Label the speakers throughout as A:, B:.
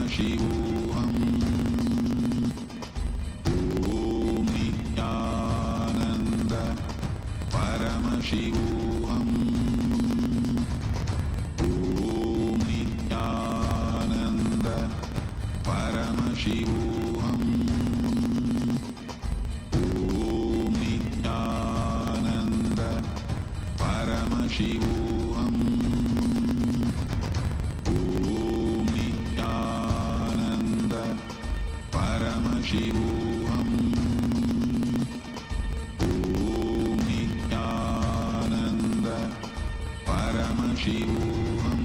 A: Paramashivam. Om Nityananda Paramashivam. Om Nityananda Paramashivam. Om Nityananda Paramashivam. Om Nityananda Paramashivam. Om Nityananda Paramashivam.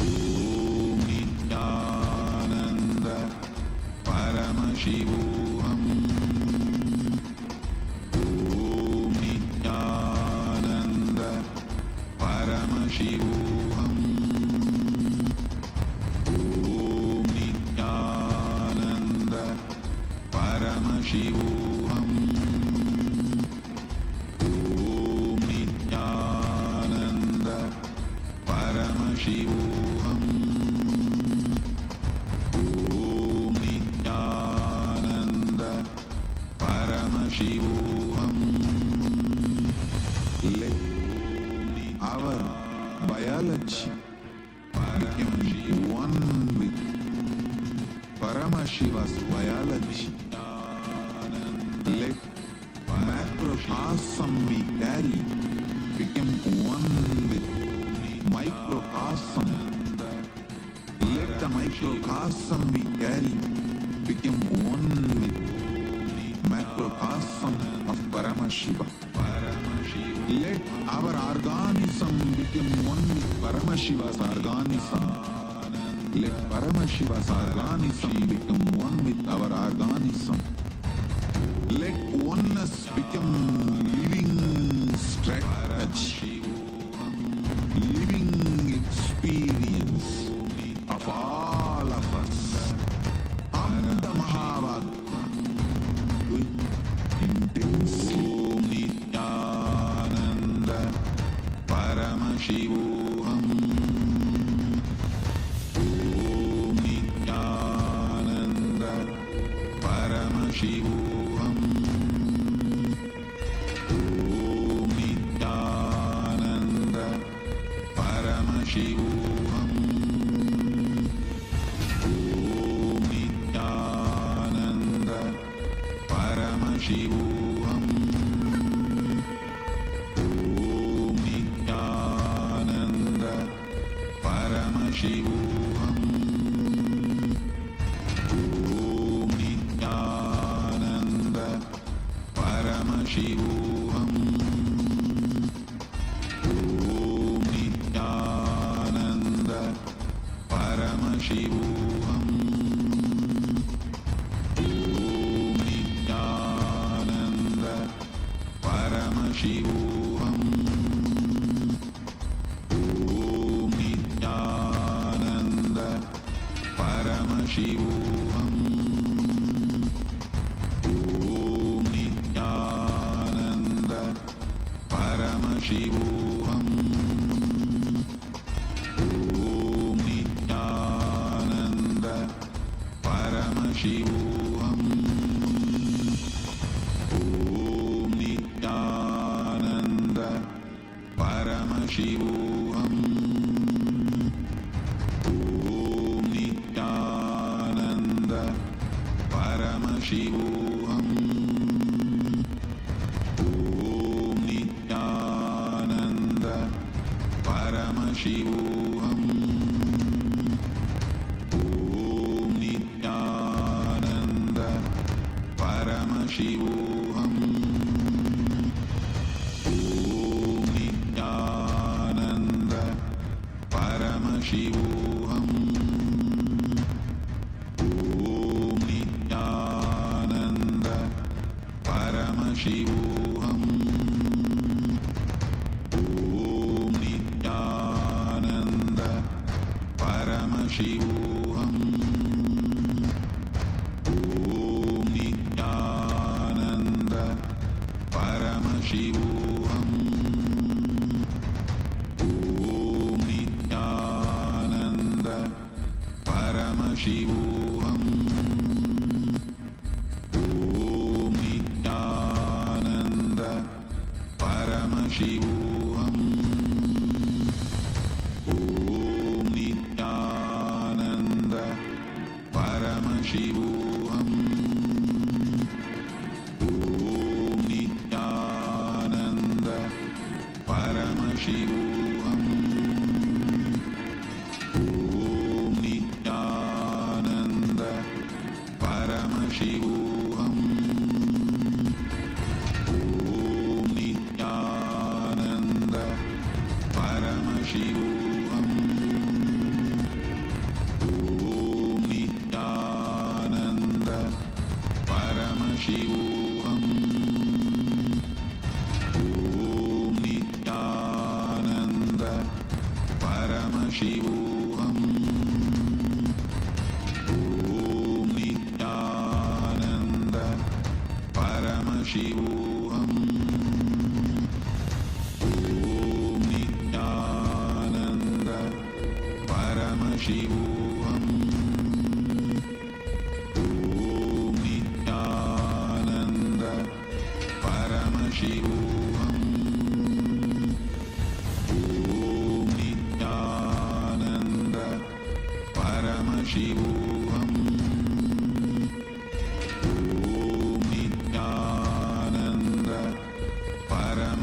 A: Om Nityananda Paramashivam. Om Nityananda Paramashivam. Om Nityananda Paramashivam. Om Nityananda Paramashivam. Om Nityananda Paramashivam. Let our biology become one with Paramashiva's biology. Let macrocosm we carry become one with microcosm. Let the microcosm we carry become one with macrocosm of Paramashiva. Let our organism become one with Paramashiva's organism. Let Paramashiva's organism become one with our organism. Let oneness become living strategy, living experience of all of us. Amda Mahavakya with intensity. Om Nityananda Paramashivam. Om Nityananda Paramashivam. Om Nityananda Paramashivam. Om Nityananda Paramashivam. Om Nityananda Paramashivam. Om Nityananda Paramashivam. Om Nityananda Paramashivam. Om Nityananda Paramashivam. Om Nityananda Paramashivam. Om Nityananda Paramashivam. Om Nityananda Paramashivam. Om Nityananda Paramashivam. Om Nityananda Paramashivam. Om Nityananda Paramashivam. Om Nityananda Paramashivam. Om Nityananda Paramashivam. Om Nityananda Paramashivam. Om Nityananda Paramashivam. Om Nityananda Paramashivam. Om Nityananda Paramashivam. Om Nityananda Paramashivam. Om Nityananda Paramashivam. Om Nityananda Paramashivam. Om Nityananda Paramashivam. Om Nityananda Paramashivam. Om Nityananda Paramashivam. Om Nityananda Paramashivam. Om Nityananda Paramashivam. Om Nityananda Paramashivam. Om Nityananda Paramashivam. Om Nityananda Paramashivam. Om Nityananda Paramashivam. Om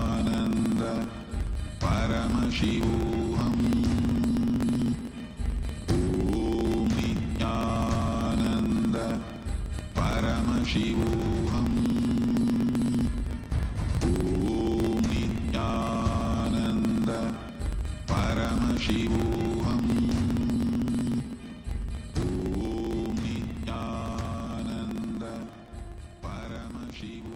A: Nityananda Paramashivam. Om Nityananda Paramashivam. Om Nityananda Paramashivam. Om Nityananda Paramashivam.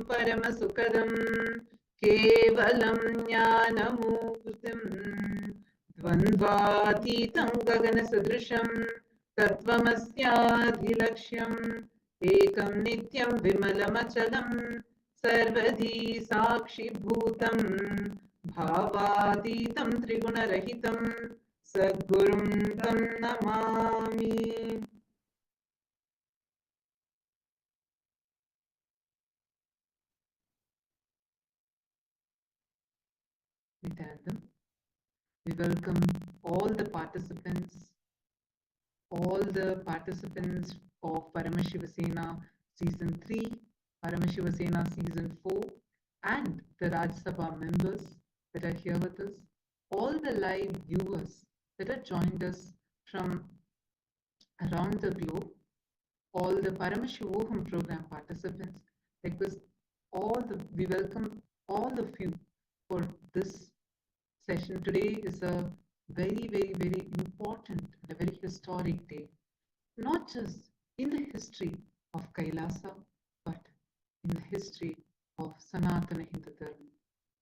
B: परमसुखदं केवलं ज्ञानमूर्तिं द्वन्द्वातीतं गगनसदृशं तत्त्वमस्याधिलक्ष्यम् एकं नित्यं विमलमचलं सर्वधी साक्षिभूतं भावातीतं त्रिगुणरहितं सद्गुरुं तं Namami. Nityanandam. We welcome all the participants of Paramashiva Sena Season 3, Paramashiva Sena Season 4, and the Raj Sabha members that are here with us, all the live viewers that have joined us from around the globe, all the Paramashivoham program participants. We welcome all of you for this session. Today is a very, very, very important and a very historic day, not just in the history of Kailasa, but in the history of Sanatana Hindu Dharma,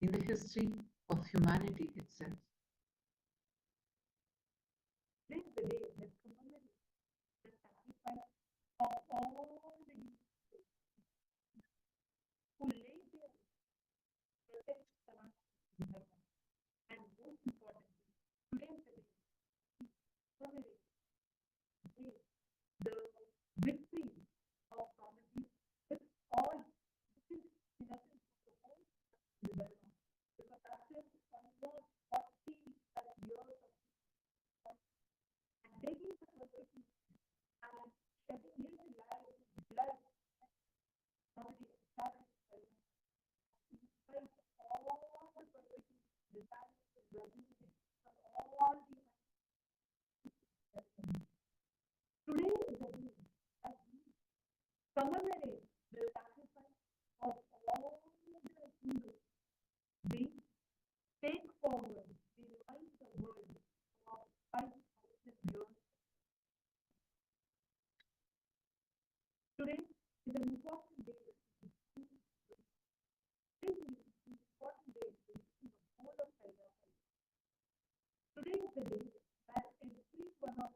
B: in the history of humanity itself. This is the day that commemorates the sacrifice of all the Hindus who laid their protect Sanatana Dharma. And most importantly, today is the day commemorates the victory of comedy with all this is in essence the whole Dharma. Because after almost 40 years of and taking the perspective and shedding little blood comedy established despite all the perspectives designed from all the today is the day as we commemorate the sacrifice of all the Hindus. We take forward the life of the world of 5,000 years. Today is an important day. This is an important day to the whole of Kailasa. Today is the day that every one of us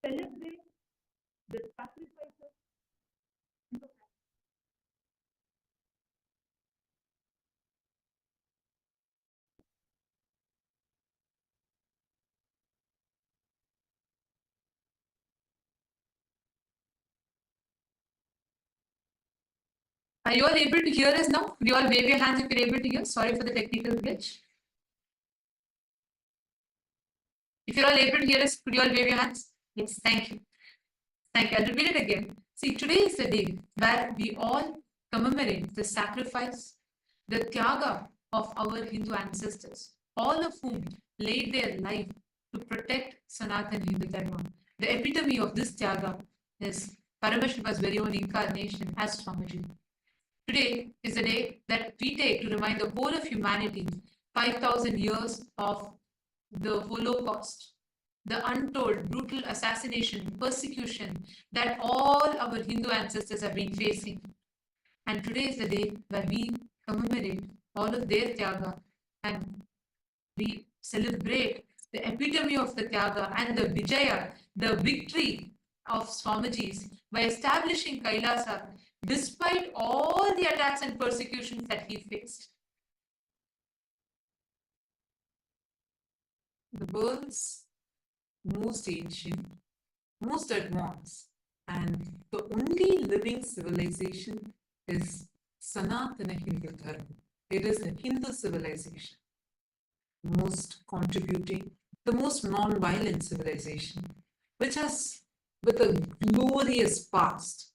B: celebrate the sacrifices in the past.
C: Are you all able to hear us now? Could you all wave your hands if you're able to hear? Sorry for the technical glitch. If you're all able to hear us, could you all wave your hands? Yes, thank you. Thank you. I'll repeat it again. See, today is the day where we all commemorate the sacrifice, the tyaga of our Hindu ancestors, all of whom laid their life to protect Sanatana Hindu Dharma. The epitome of this tyaga is Paramashiva's very own incarnation as Swamiji. Today is the day that we take to remind the whole of humanity 5,000 years of the Holocaust, the untold, brutal assassination, persecution that all our Hindu ancestors have been facing. And today is the day where we commemorate all of their tyaga and we celebrate the epitome of the tyaga and the vijaya, the victory of Swamiji's by establishing Kailasa despite all the attacks and persecutions that he faced. The world's most ancient, most advanced, and the only living civilization is Sanatana Hindu Dharma. It is the Hindu civilization, most contributing, the most non-violent civilization, which has with a glorious past,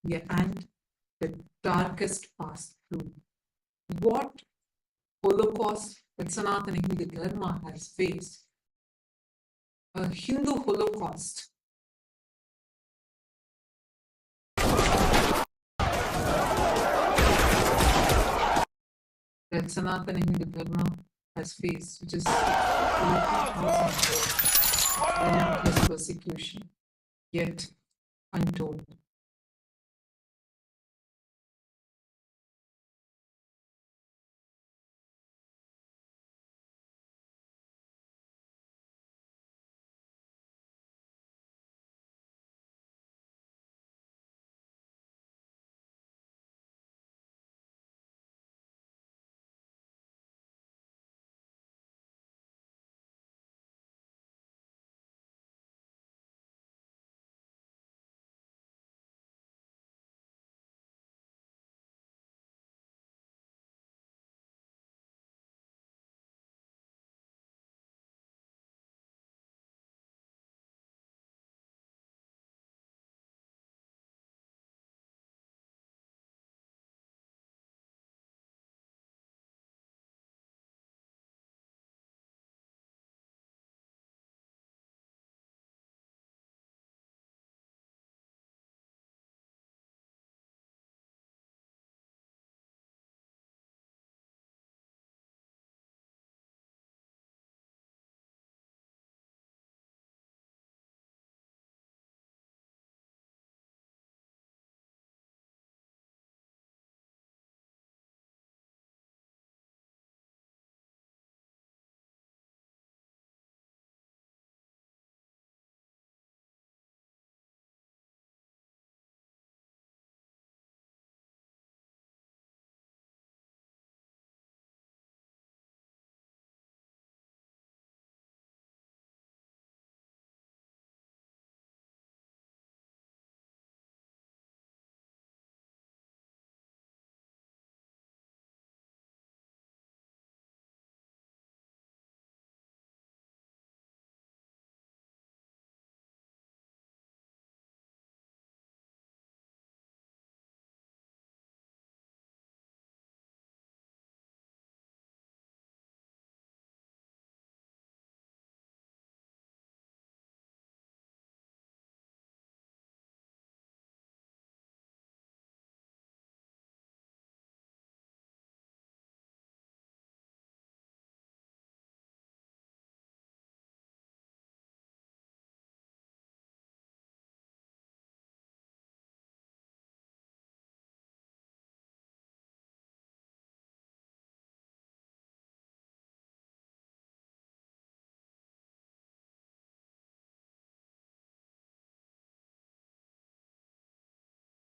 C: yeah, and the darkest past too. What Holocaust that Sanatana Hindu Dharma has faced, a Hindu Holocaust. That Sanatana Hindu Dharma has faced, which is relentless persecution. Yet, untold.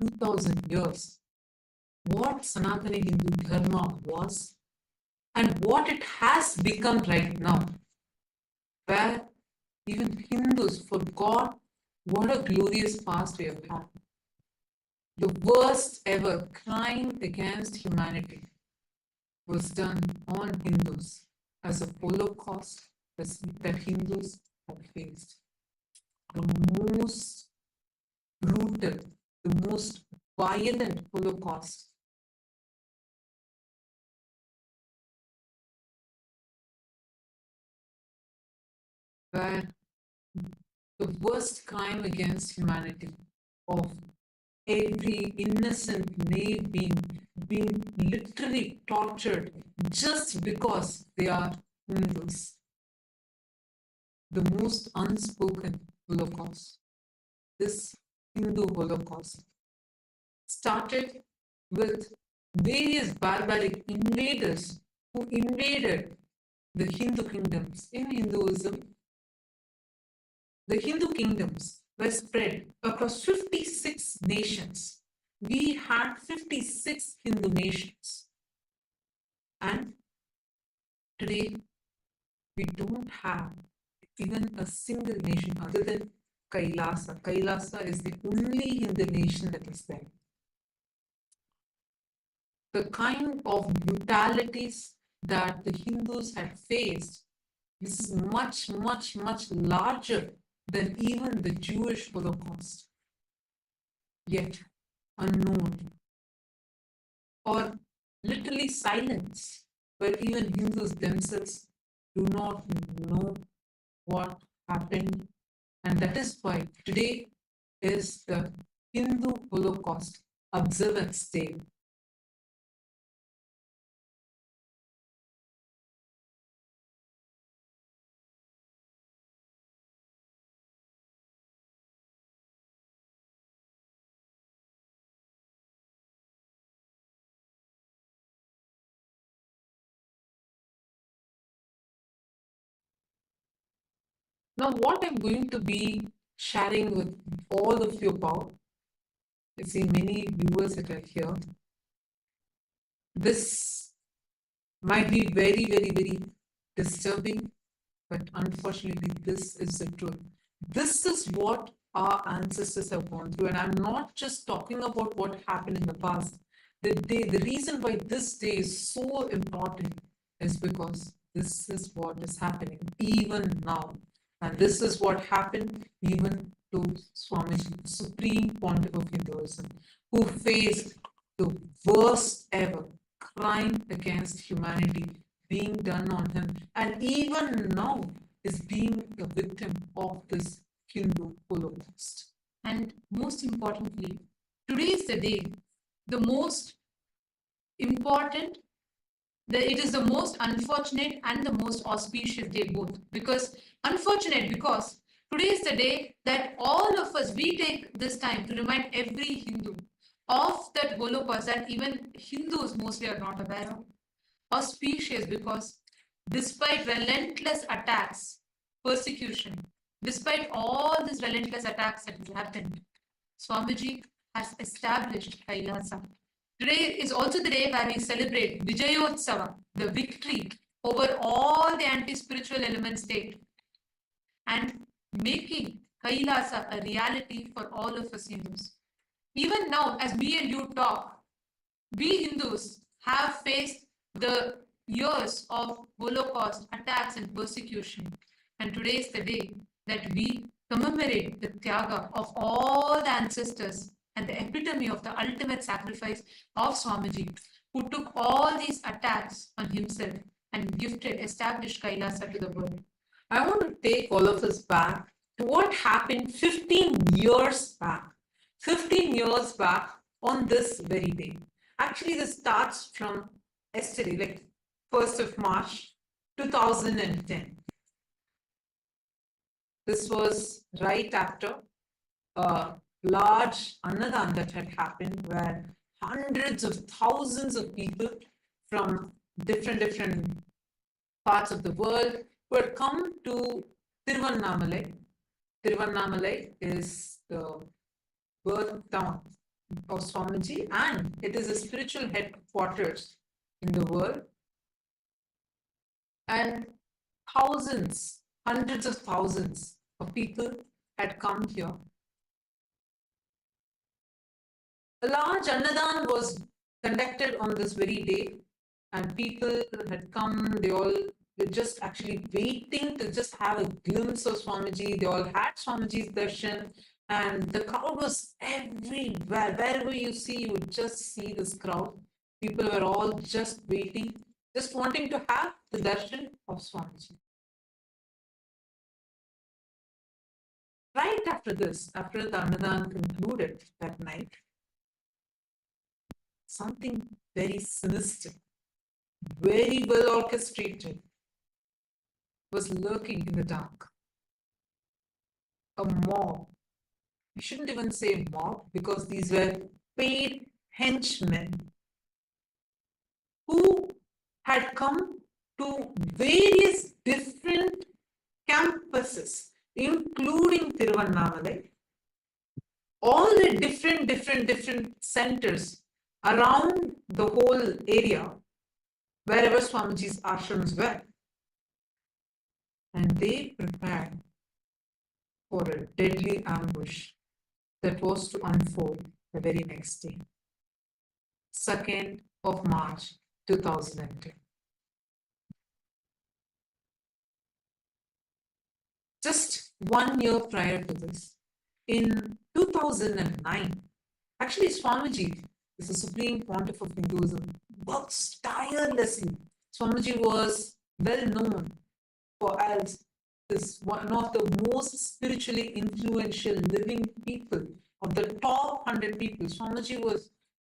C: $2,000, what Sanatana Hindu Dharma was and what it has become right now, where even Hindus forgot what a glorious past we have had. The worst ever crime against humanity was done on Hindus as a holocaust that Hindus have faced. The most brutal, the most violent holocaust where the worst crime against humanity of every innocent knave being literally tortured just because they are Hindus. The most unspoken Holocaust. This Hindu Holocaust started with various barbaric invaders who invaded the Hindu kingdoms. In Hinduism, the Hindu kingdoms were spread across 56 nations. We had 56 Hindu nations. And today, we don't have even a single nation other than Kailasa. Kailasa is the only Hindu nation that is there. The kind of brutalities that the Hindus had faced, this is much, much, much larger than even the Jewish Holocaust, yet unknown or literally silenced, where even Hindus themselves do not know what happened. And that is why today is the Hindu Holocaust Observance Day. Now, what I'm going to be sharing with all of you about, I see many viewers that are here. This might be very, very, very disturbing, but unfortunately, this is the truth. This is what our ancestors have gone through, and I'm not just talking about what happened in the past. The reason why this day is so important is because this is what is happening even now. And this is what happened even to Swamiji, Supreme Pontiff of Hinduism, who faced the worst ever crime against humanity being done on him, and even now is being a victim of this Hindu Holocaust. And most importantly, today is the day, the most important, it is the most unfortunate and the most auspicious day both. Because unfortunate because today is the day that all of us, we take this time to remind every Hindu of that Holocaust that even Hindus mostly are not aware of. Auspicious because despite relentless attacks, persecution, despite all these relentless attacks that have happened, Swamiji has established Kailasa. Today is also the day where we celebrate Vijayotsava, the victory over all the anti-spiritual element state, and making Kailasa a reality for all of us Hindus. Even now, as me and you talk, we Hindus have faced the years of Holocaust attacks and persecution. And today is the day that we commemorate the Tyaga of all the ancestors and the epitome of the ultimate sacrifice of Swamiji, who took all these attacks on himself and established Kailasa to the world. I want to take all of us back to what happened 15 years back. 15 years back on this very day. Actually, this starts from yesterday, like 1st of March 2010. This was right after a large Annadan that had happened where hundreds of thousands of people from different parts of the world who had come to Tiruvannamalai. Tiruvannamalai is the birth town of Swamiji, and it is a spiritual headquarters in the world. And thousands, hundreds of thousands of people had come here. A large Annadan was conducted on this very day, and people had come, they all were just actually waiting to just have a glimpse of Swamiji. They all had Swamiji's darshan. And the crowd was everywhere. Wherever you see, you would just see this crowd. People were all just waiting, just wanting to have the darshan of Swamiji. Right after this, after the Annadan concluded that night, something very sinister, very well orchestrated, was lurking in the dark. A mob. We shouldn't even say mob because these were paid henchmen who had come to various different campuses, including Tiruvannamalai, all the different centers around the whole area, wherever Swamiji's ashrams were. And they prepared for a deadly ambush that was to unfold the very next day, 2nd of March 2010. Just 1 year prior to this, in 2009, actually Swamiji is the Supreme Pontiff of Hinduism, works tirelessly. Swamiji was well known for as is one of the most spiritually influential living people of the top 100 people. Swamiji was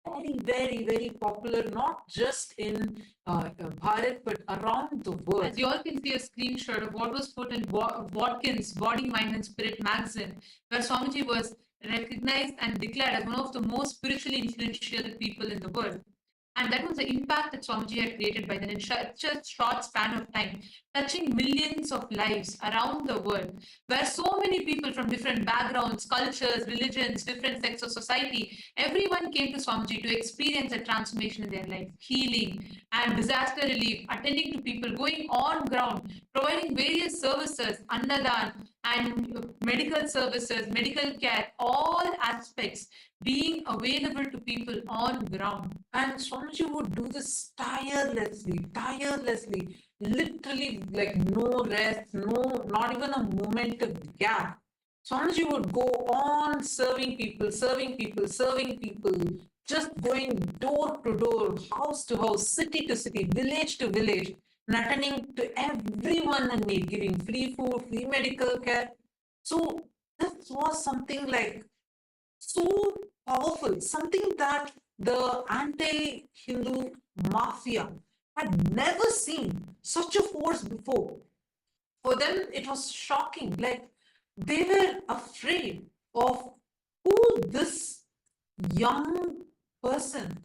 C: very popular, not just in Bharat, but around the world. As you all can see a screenshot of what was put in Watkins' Body, Mind and Spirit magazine, where Swamiji was recognized and declared as one of the most spiritually influential people in the world. And that was the impact that Swamiji had created by then in such a short span of time, touching millions of lives around the world, where so many people from different backgrounds, cultures, religions, different sects of society, everyone came to Swamiji to experience a transformation in their life, healing and disaster relief, attending to people, going on ground, providing various services, annadan and medical services, medical care, all aspects being available to people on ground. And Swamiji would do this tirelessly, literally like no rest, not even a moment of gap. Swamiji would go on serving people, just going door to door, house to house, city to city, village to village, and attending to everyone in need, giving free food, free medical care. So this was something like so powerful, something that the anti-Hindu mafia had never seen such a force before. For them, it was shocking. Like they were afraid of who this young person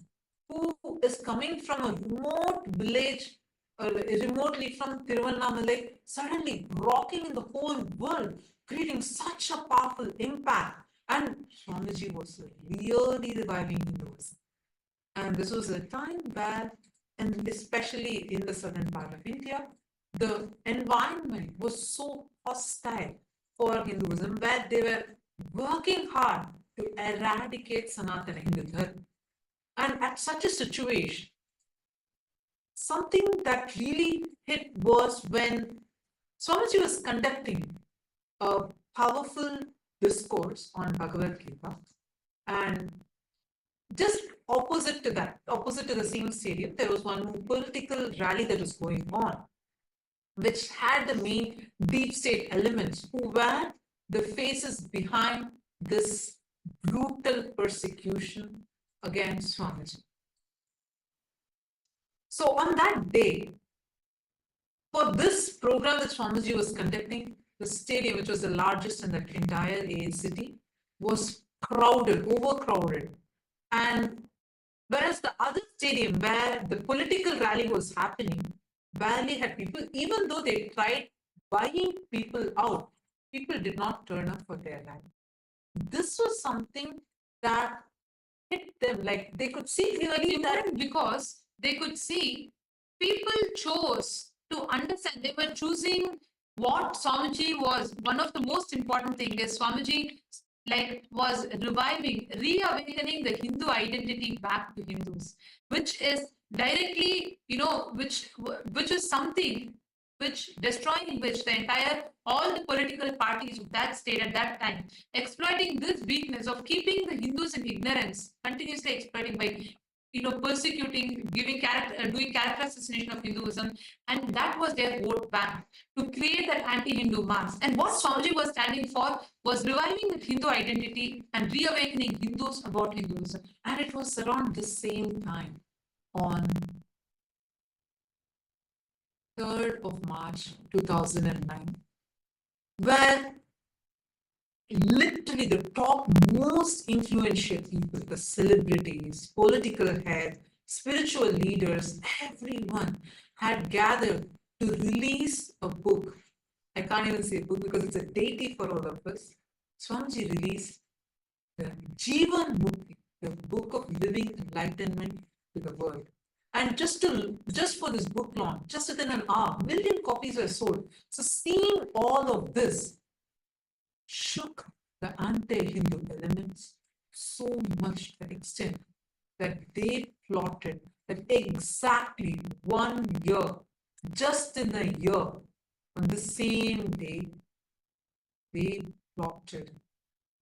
C: who is coming from a remote village, remotely from Tiruvannamalai, suddenly rocking in the whole world, creating such a powerful impact. And Swamiji was really reviving Hinduism. And this was a time where, and especially in the southern part of India, the environment was so hostile for Hinduism, where they were working hard to eradicate Sanatana Hindu Dharma. And at such a situation, something that really hit was when Swamiji was conducting a powerful discourse on Bhagavad Gita, and just opposite to the same stadium, there was one political rally that was going on, which had the main deep state elements who were the faces behind this brutal persecution against Swamiji. So on that day, for this program that Swamiji was conducting, the stadium, which was the largest in the entire city, was crowded, overcrowded. And whereas the other stadium where the political rally was happening barely had people, even though they tried buying people out, people did not turn up for their rally. This was something that hit them, like they could see clearly that
B: because they could see people chose to understand. They were choosing what Swamiji was. One of the most important thing is Swamiji was reviving, reawakening the Hindu identity back to Hindus, which is directly, which is something which destroying which the entire all the political parties of that state at that time, exploiting this weakness of keeping the Hindus in ignorance, continuously exploiting by persecuting, doing character assassination of Hinduism, and that was their vote bank to create that anti-Hindu mass. And what Swamiji was standing for was reviving the Hindu identity and reawakening Hindus about Hinduism.
C: And it was around the same time, on 3rd of March 2009, where literally the top most influential people, the celebrities, political heads, spiritual leaders, everyone had gathered to release a book. I can't even say a book because it's a deity for all of us. Swamiji released the Jivan Mukti, the book of living enlightenment to the world. And just for this book launch, just within an hour, 1 million copies were sold. So seeing all of this shook the anti-Hindu elements so much to the extent that they plotted that exactly 1 year, just in a year, on the same day, they plotted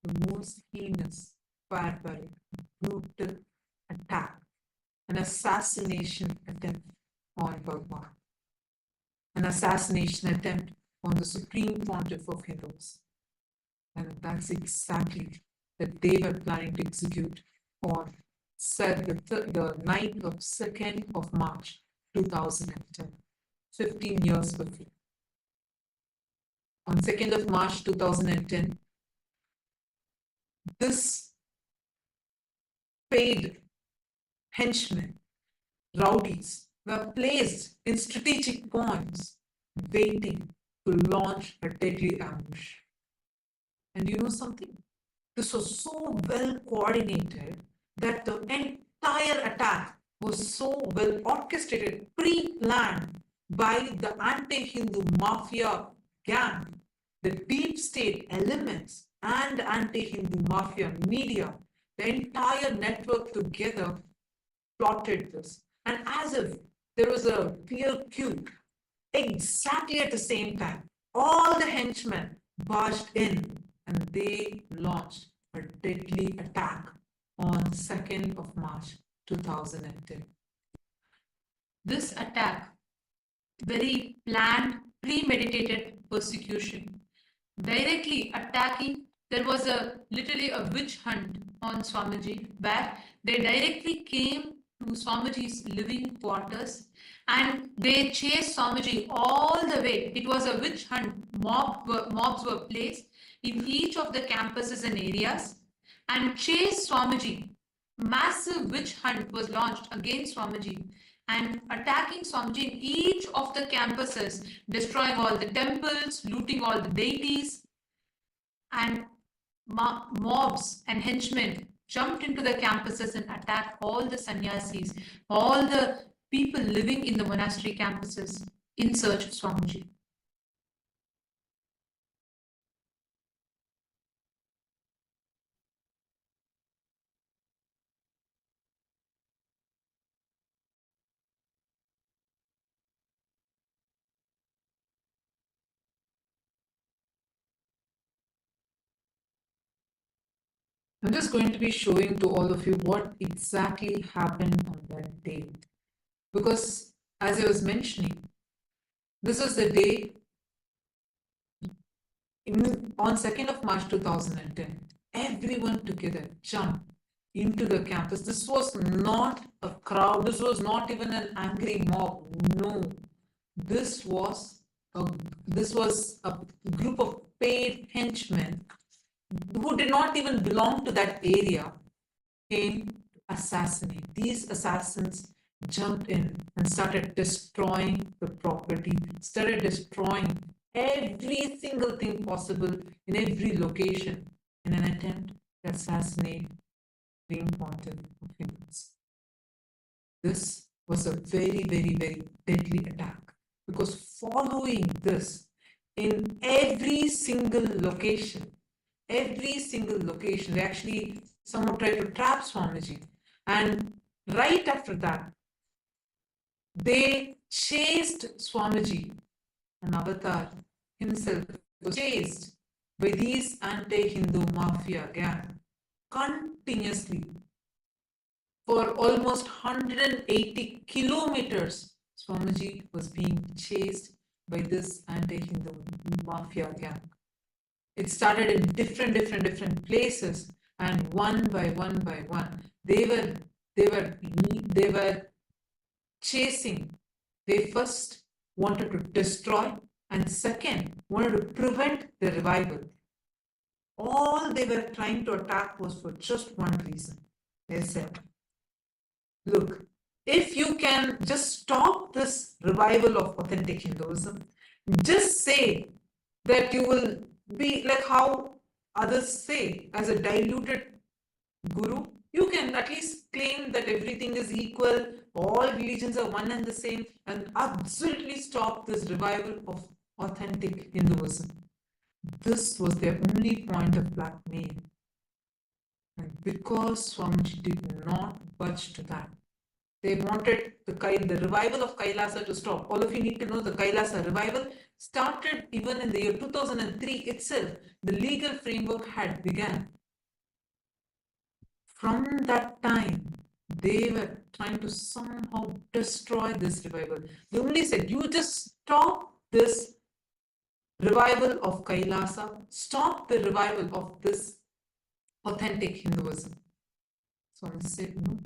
C: the most heinous, barbaric, brutal attack, an assassination attempt on Bhagavan, an assassination attempt on the Supreme Pontiff of Hindus. And that's exactly that they were planning to execute on the night of 2nd of March 2010, 15 years before. On 2nd of March 2010, this paid henchman rowdies were placed in strategic points, waiting to launch a deadly ambush. And you know something? This was so well coordinated that the entire attack was so well orchestrated, pre-planned by the anti-Hindu mafia gang, the deep state elements and anti-Hindu mafia media. The entire network together plotted this. And as if there was a clear cue, exactly at the same time, all the henchmen barged in and they launched a deadly attack on 2nd of March 2010. This attack, very planned, premeditated persecution, directly attacking, there was literally a witch hunt on Swamiji where they directly came to Swamiji's living quarters and they chased Swamiji all the way. It was a witch hunt. Mobs were placed in each of the campuses and areas and chased Swamiji. Massive witch hunt was launched against Swamiji and attacking Swamiji in each of the campuses, destroying all the temples, looting all the deities, and mobs and henchmen jumped into the campuses and attacked all the sannyasis, all the people living in the monastery campuses in search of Swamiji. I'm just going to be showing to all of you what exactly happened on that day. Because as I was mentioning, this was the day on 2nd of March 2010. Everyone together jumped into the campus. This was not a crowd. This was not even an angry mob. No, this was a group of paid henchmen who did not even belong to that area came to assassinate. These assassins jumped in and started destroying the property, started destroying every single thing possible in every location in an attempt to assassinate Supreme Pontiff of Hinduism. This was a very, very, very deadly attack because following this, in every single location, they actually somehow tried to trap Swamiji. And right after that, they chased Swamiji, an avatar himself was chased by these anti-Hindu mafia gang continuously for almost 180 kilometers. Swamiji was being chased by this anti-Hindu mafia gang. It started in different places, and one by one, they were chasing. They first wanted to destroy, and second wanted to prevent the revival. All they were trying to attack was for just one reason. They said, look, if you can just stop this revival of authentic Hinduism, just say that you will be like how others say, as a diluted guru, you can at least claim that everything is equal, all religions are one and the same, and absolutely stop this revival of authentic Hinduism. This was their only point of blackmail. And because Swamiji did not budge to that, they wanted the revival of Kailasa to stop. All of you need to know the Kailasa revival started even in the year 2003 itself. The legal framework had begun. From that time, they were trying to somehow destroy this revival. They only said, you just stop this revival of Kailasa, stop the revival of this authentic Hinduism. So I said no.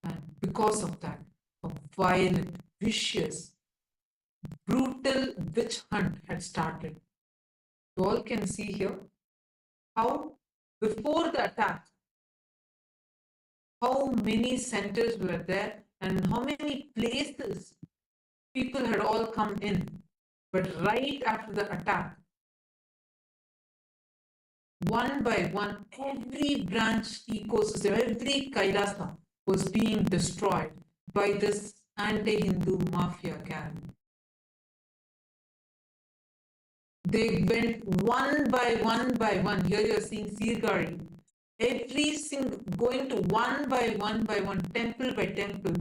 C: And because of that, a violent, vicious, brutal witch hunt had started. You all can see here how before the attack, how many centers were there
B: and how many places people had all come in. But right after the attack, one by one, every branch ecosystem, every Kailasa was being destroyed by this anti-Hindu mafia gang. They went one by one by one. Here you're seeing Sirgari. Every single, going to one by one, temple by temple,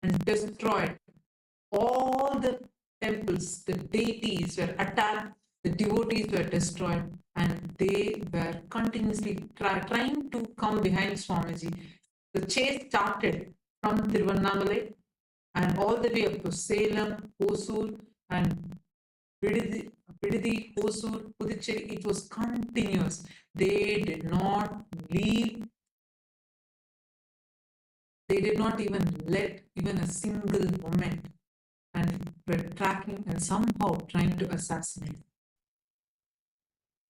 B: and destroyed all the temples. The deities were attacked, the devotees were destroyed, and they were continuously trying to come behind Swamiji. The chase started from Tiruvannamalai and all the way up to Salem, Hosur, and Vididi, Hosur, Puducherry. It was continuous. They did not leave. They did not even let even a single moment, and were tracking and somehow trying to assassinate.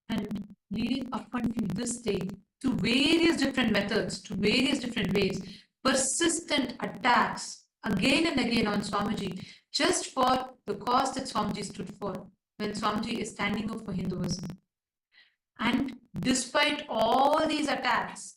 C: And leading up until this day, through various different methods, to various different ways, persistent attacks again and again on Swamiji, just for the cause that Swamiji stood for, when Swamiji is standing up for Hinduism. And despite all these attacks,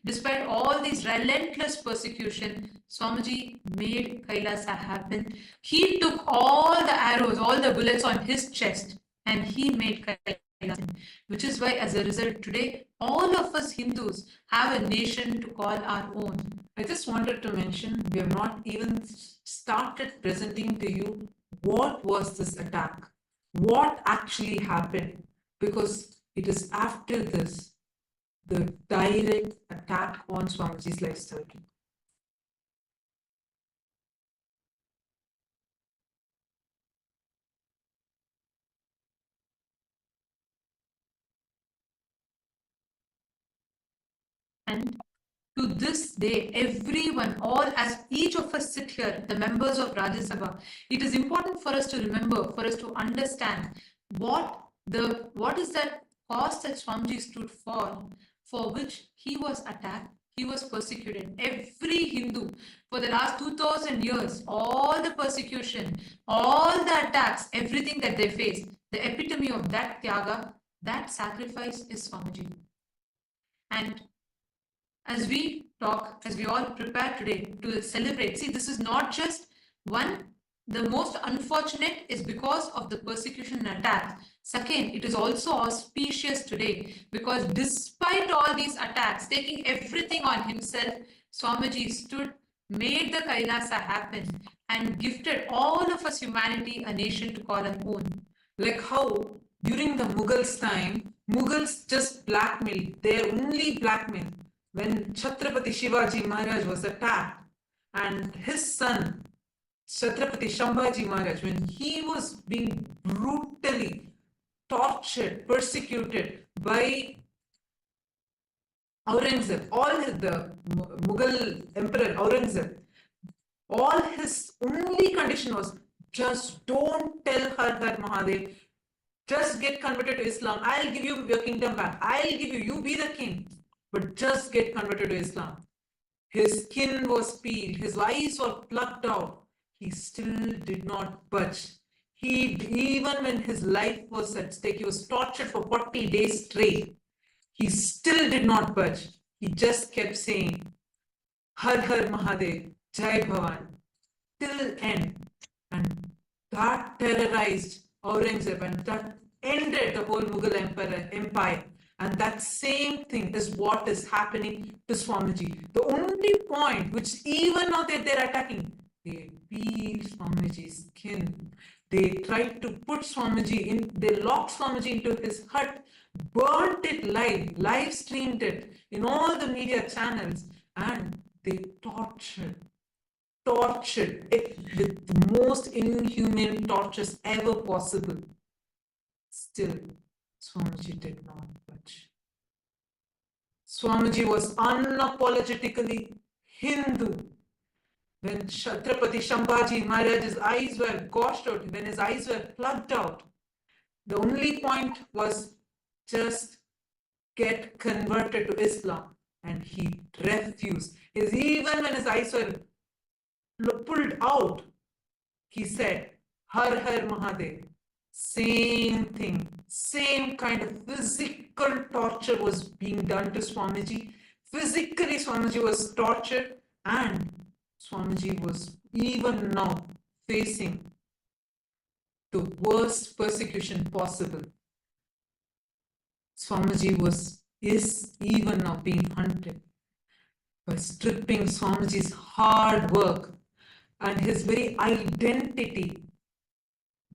C: despite all these relentless persecution, Swamiji made Kailasa happen. He took all the arrows, all the bullets on his chest, and he made Kailasa, which is why, as a result, today all of us Hindus have a nation to call our own. I just wanted to mention, we have not even started presenting to you what was this attack, what actually happened, because it is after this, the direct attack on Swamiji's lifestyle. And to this day, everyone, all as each of us sit here, the members of Rajya Sabha, it is important for us to remember, for us to understand what is that cause that Swamiji stood for which he was attacked, he was persecuted. Every Hindu for the last 2000 years, all the persecution, all the attacks, everything that they faced, the epitome of that tyaga, that sacrifice is Swamiji. And as we talk, as we all prepare today to celebrate, see, this is not just one. The most unfortunate is because of the persecution and attacks. Second, it is also auspicious today because despite all these attacks, taking everything on himself, Swamiji stood, made the Kailasa happen, and gifted all of us humanity a nation to call our own. Like how during the Mughals' time, Mughals just blackmailed, their only blackmail. When Chhatrapati Shivaji Maharaj was attacked and his son Chhatrapati Shambhaji Maharaj, when he was being brutally tortured, persecuted by Aurangzeb, the Mughal emperor Aurangzeb, all his only condition was just don't tell Har Mahadev, just get converted to Islam. I'll give you your kingdom back. I'll give you be the king. But just get converted to Islam. His skin was peeled, his eyes were plucked out. He still did not budge. Even when his life was at stake, he was tortured for 40 days straight. He still did not budge. He just kept saying, Har Har Mahadev, Jai Bhavan, till end. And that terrorized Aurangzeb and that ended the whole Mughal empire. And that same thing is what is happening to Swamiji. The only point which even now they're attacking, they peeled Swamiji's skin. They tried to put Swamiji in, they locked Swamiji into his hut, burnt it live streamed it in all the media channels, and they tortured it with the most inhuman tortures ever possible. Still, Swamiji did not budge. Swamiji was unapologetically Hindu. When Chhatrapati Shambhaji Maharaj's eyes were gouged out, when his eyes were plugged out, the only point was just get converted to Islam. and he refused. Even when his eyes were pulled out, he said, Har Har Mahadev. Same thing, same kind of physical torture was being done to Swamiji. Physically, Swamiji was tortured, and Swamiji was even now facing the worst persecution possible. Swamiji is even now being hunted by stripping Swamiji's hard work and his very identity,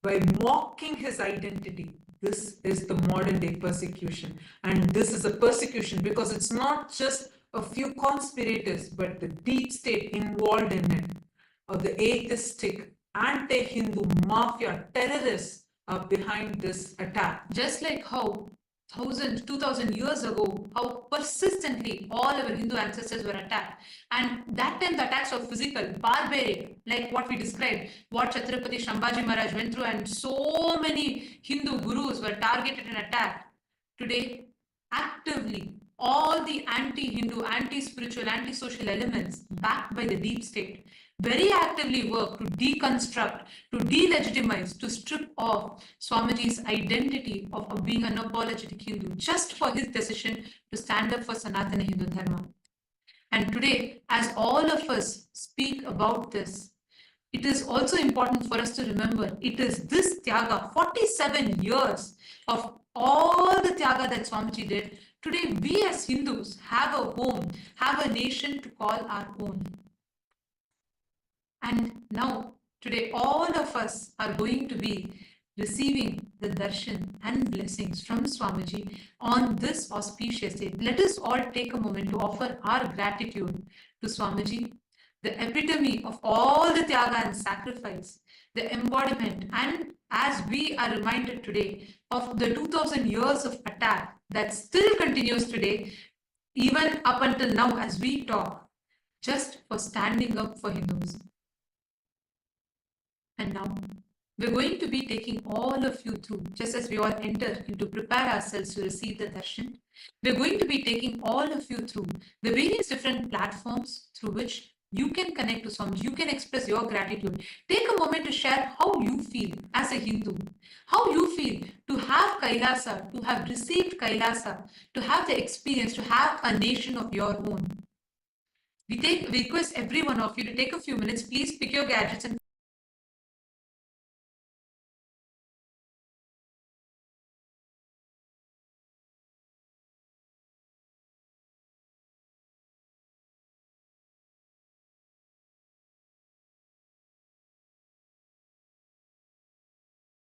C: by mocking his identity. This is the modern day persecution. And this is a persecution because it's not just a few conspirators, but the deep state involved in it, of the atheistic, anti-Hindu mafia terrorists are behind this attack. Just like how 2000 years ago, how persistently all our Hindu ancestors were attacked. And that time the attacks were physical, barbaric, like what we described, what Chhatrapati Shambhaji Maharaj went through, and so many Hindu gurus were targeted and attacked. Today, actively, all the anti-Hindu, anti-spiritual, anti-social elements backed by the deep state very actively work to deconstruct, to delegitimize, to strip off Swamiji's identity of being an unapologetic Hindu just for his decision to stand up for Sanatana Hindu Dharma. And today, as all of us speak about this, it is also important for us to remember it is this Tyaga, 47 years of all the Tyaga that Swamiji did. Today, we as Hindus have a home, have a nation to call our own. And now, today, all of us are going to be receiving the darshan and blessings from Swamiji on this auspicious day. Let us all take a moment to offer our gratitude to Swamiji, the epitome of all the tyaga and sacrifice, the embodiment, and as we are reminded today of the 2000 years of attack that still continues today, even up until now as we talk, just for standing up for Hinduism. And now, we're going to be taking all of you through, just as we all enter into prepare ourselves to receive the darshan, we're going to be taking all of you through the various different platforms through which you can connect to Swamiji, you can express your gratitude. Take a moment to share how you feel as a Hindu, how you feel to have Kailasa, to have received Kailasa, to have the experience, to have a nation of your own. We request every one of you to take a few minutes, please pick your gadgets and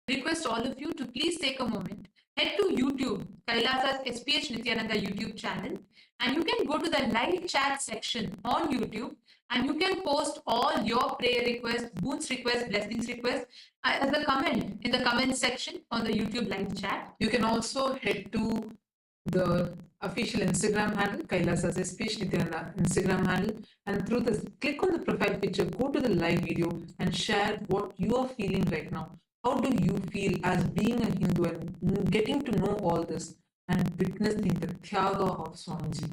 C: request all of you to please take a moment, head to YouTube, Kailasa's SPH Nithyananda YouTube channel, and you can go to the live chat section on YouTube and you can post all your prayer requests, boons requests, blessings requests as a comment in the comment section on the YouTube live chat. You can also head to the official Instagram handle, Kailasa's SPH Nithyananda Instagram handle, and through this, click on the profile picture, go to the live video and share what you are feeling right now. How do you feel as being a Hindu and getting to know all this and witnessing the Tyaga of Swamiji?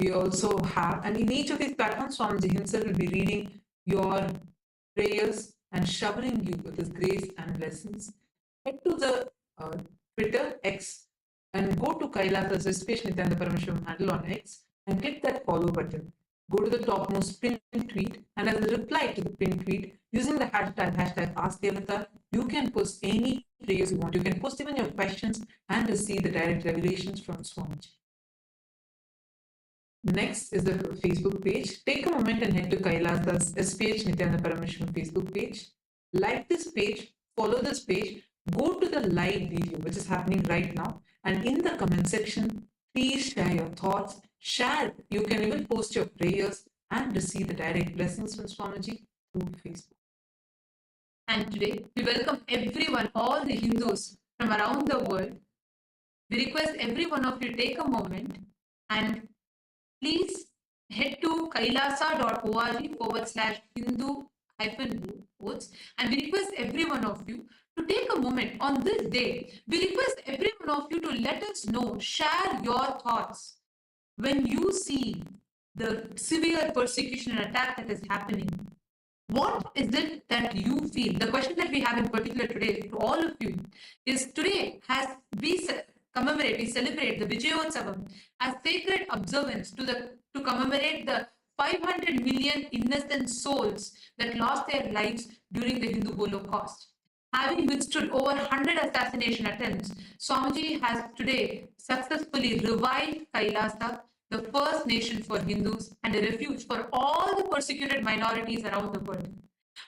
C: We also have, and in each of these platforms, Swamiji himself will be reading your prayers and showering you with his grace and blessings. Head to the Twitter, X, and go to Kailasa's SPH Nithyananda Paramashivam's handle on X and click that follow button. Go to the topmost pinned tweet, and as a reply to the pinned tweet, using the hashtag AskDevata, you can post any prayers you want. You can post even your questions and receive the direct revelations from Swamiji. Next is the Facebook page. Take a moment and head to Kailasa's SPH Nithyananda Paramashivam's Facebook page. Like this page, follow this page, go to the live video which is happening right now, and in the comment section, please share your thoughts. Share. You can even post your prayers and receive the direct blessings from Swamiji through Facebook. And today, we welcome everyone, all the Hindus from around the world. We request every one of you to take a moment and please head to kailasa.org/Hindu-votes, and we request every one of you to take a moment on this day. We request every one of you to let us know, share your thoughts. when you see the severe persecution and attack that is happening, what is it that you feel? The question that we have in particular today to all of you is today, as we commemorate, we celebrate the Vijayotsavam as sacred observance to commemorate the 500 million innocent souls that lost their lives during the Hindu Holocaust. Having withstood over 100 assassination attempts, Swamiji has today successfully revived Kailasa, the first nation for Hindus and a refuge for all the persecuted minorities around the world.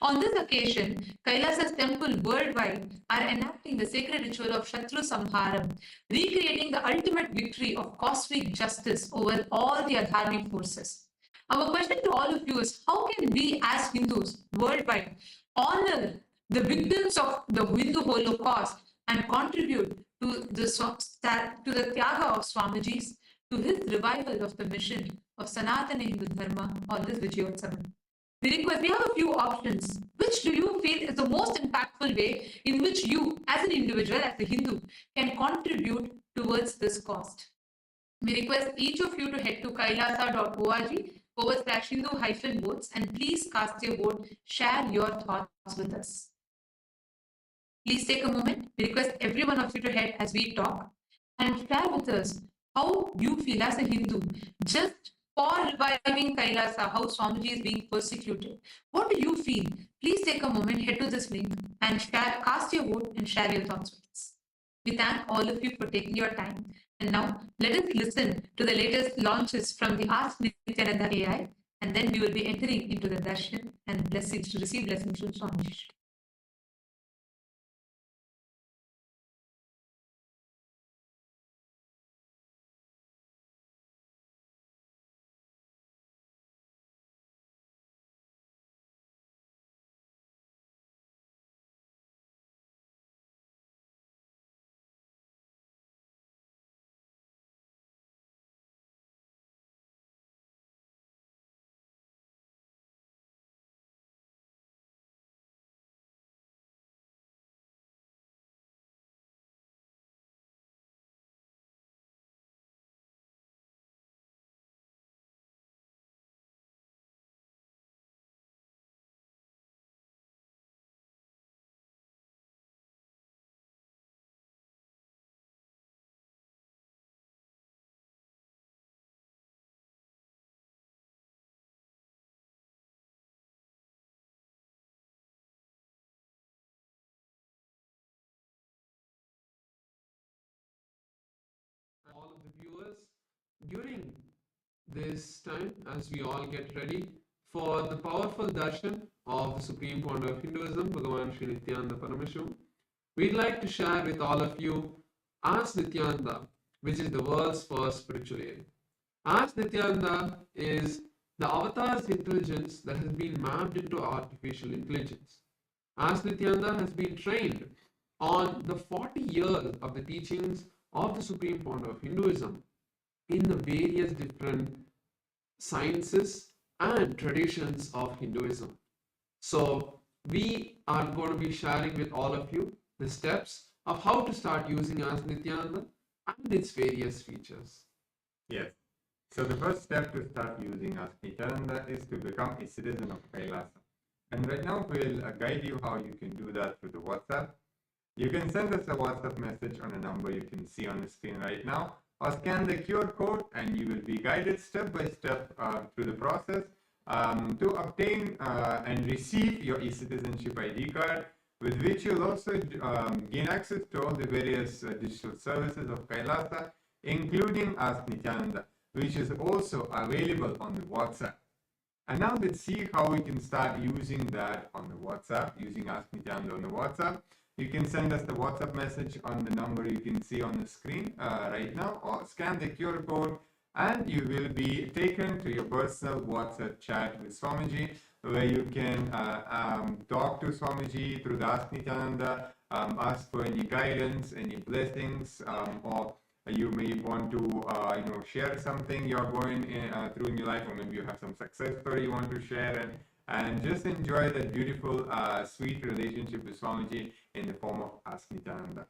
C: On this occasion, Kailasa's temple worldwide are enacting the sacred ritual of Shatru Samharam, recreating the ultimate victory of cosmic justice over all the adharmic forces. Our question to all of you is, how can we as Hindus worldwide honor the victims of the Hindu Holocaust and contribute to the Tyaga of Swamiji's, to his revival of the mission of Sanatana Hindu Dharma on this Vijayotsavam? We have a few options. Which do you feel is the most impactful way in which you, as an individual, as a Hindu, can contribute towards this cause? We request each of you to head to kailasa.org/Hindu-votes and please cast your vote, share your thoughts with us. Please take a moment. We request every one of you to head as we talk and share with us how you feel as a Hindu, just for reviving Kailasa, how Swamiji is being persecuted. What do you feel? Please take a moment, head to this link and cast your vote and share your thoughts with us. We thank all of you for taking your time. And now, let us listen to the latest launches from the Ask Nithyananda AI, and then we will be entering into the Darshan and blessings to receive blessings from Swamiji.
D: All of the viewers during this time as we all get ready for the powerful darshan of the Supreme Pontiff of Hinduism, Bhagavan Sri Nithyanaanda Paramashivum. We'd like to share with all of you Ask Nithyananda, which is the world's first spiritual aid. Ask Nithyananda is the avatar's intelligence that has been mapped into artificial intelligence. Ask Nithyananda has been trained on the 40 years of the teachings of the Supreme Pontiff of Hinduism in the various different sciences and traditions of Hinduism. So we are going to be sharing with all of you the steps of how to start using Ask Nithyananda and its various features.
E: Yes. So the first step to start using Ask Nithyananda is to become a citizen of Kailasa. And right now we'll guide you how you can do that through the WhatsApp. You can send us a WhatsApp message on a number you can see on the screen right now, or scan the QR code and you will be guided step by step through the process to obtain and receive your e-citizenship ID card, with which you'll also gain access to all the various digital services of Kailasa, including Ask Nithyananda, which is also available on the WhatsApp. And now let's see how we can start using that on the WhatsApp, using Ask Nithyananda on the WhatsApp. You can send us the WhatsApp message on the number you can see on the screen right now, or scan the QR code and you will be taken to your personal WhatsApp chat with Swamiji, where you can talk to Swamiji through the Ask Nithyananda, ask for any guidance, any blessings, or you may want to share something you're going through in your life, or maybe you have some success story you want to share, and just enjoy that beautiful, sweet relationship with Swamiji in the form of Ask Nithyananda.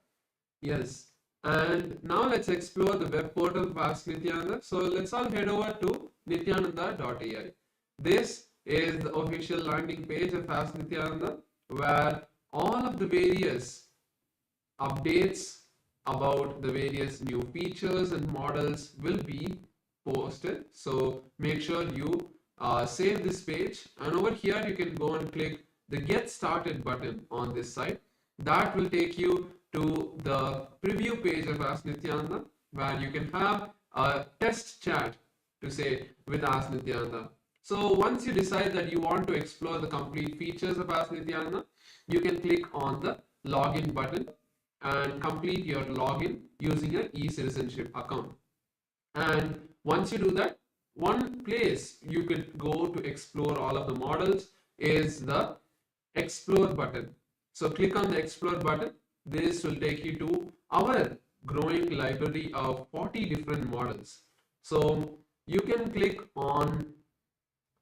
D: Yes, And now let's explore the web portal of Ask Nityananda. So let's all head over to nityananda.ai. This is the official landing page of Ask Nityananda, where all of the various updates about the various new features and models will be posted. So make sure you save this page, and over here you can go and click the get started button on this site. That will take you to the preview page of Ask Nityananda, where you can have a test chat to say with Ask Nityananda. So once you decide that you want to explore the complete features of Ask Nityananda, you can click on the login button and complete your login using your e-citizenship account. And once you do that, one place you could go to explore all of the models is the explore button. So click on the explore button. This will take you to our growing library of 40 different models. So you can click on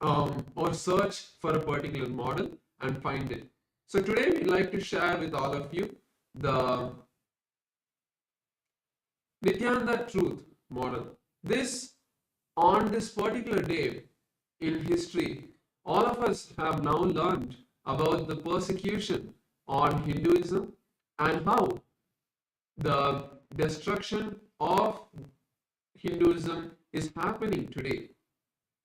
D: or search for a particular model and find it. So today we'd like to share with all of you the Nityananda truth model. On this particular day in history, all of us have now learned about the persecution on Hinduism and how the destruction of Hinduism is happening today.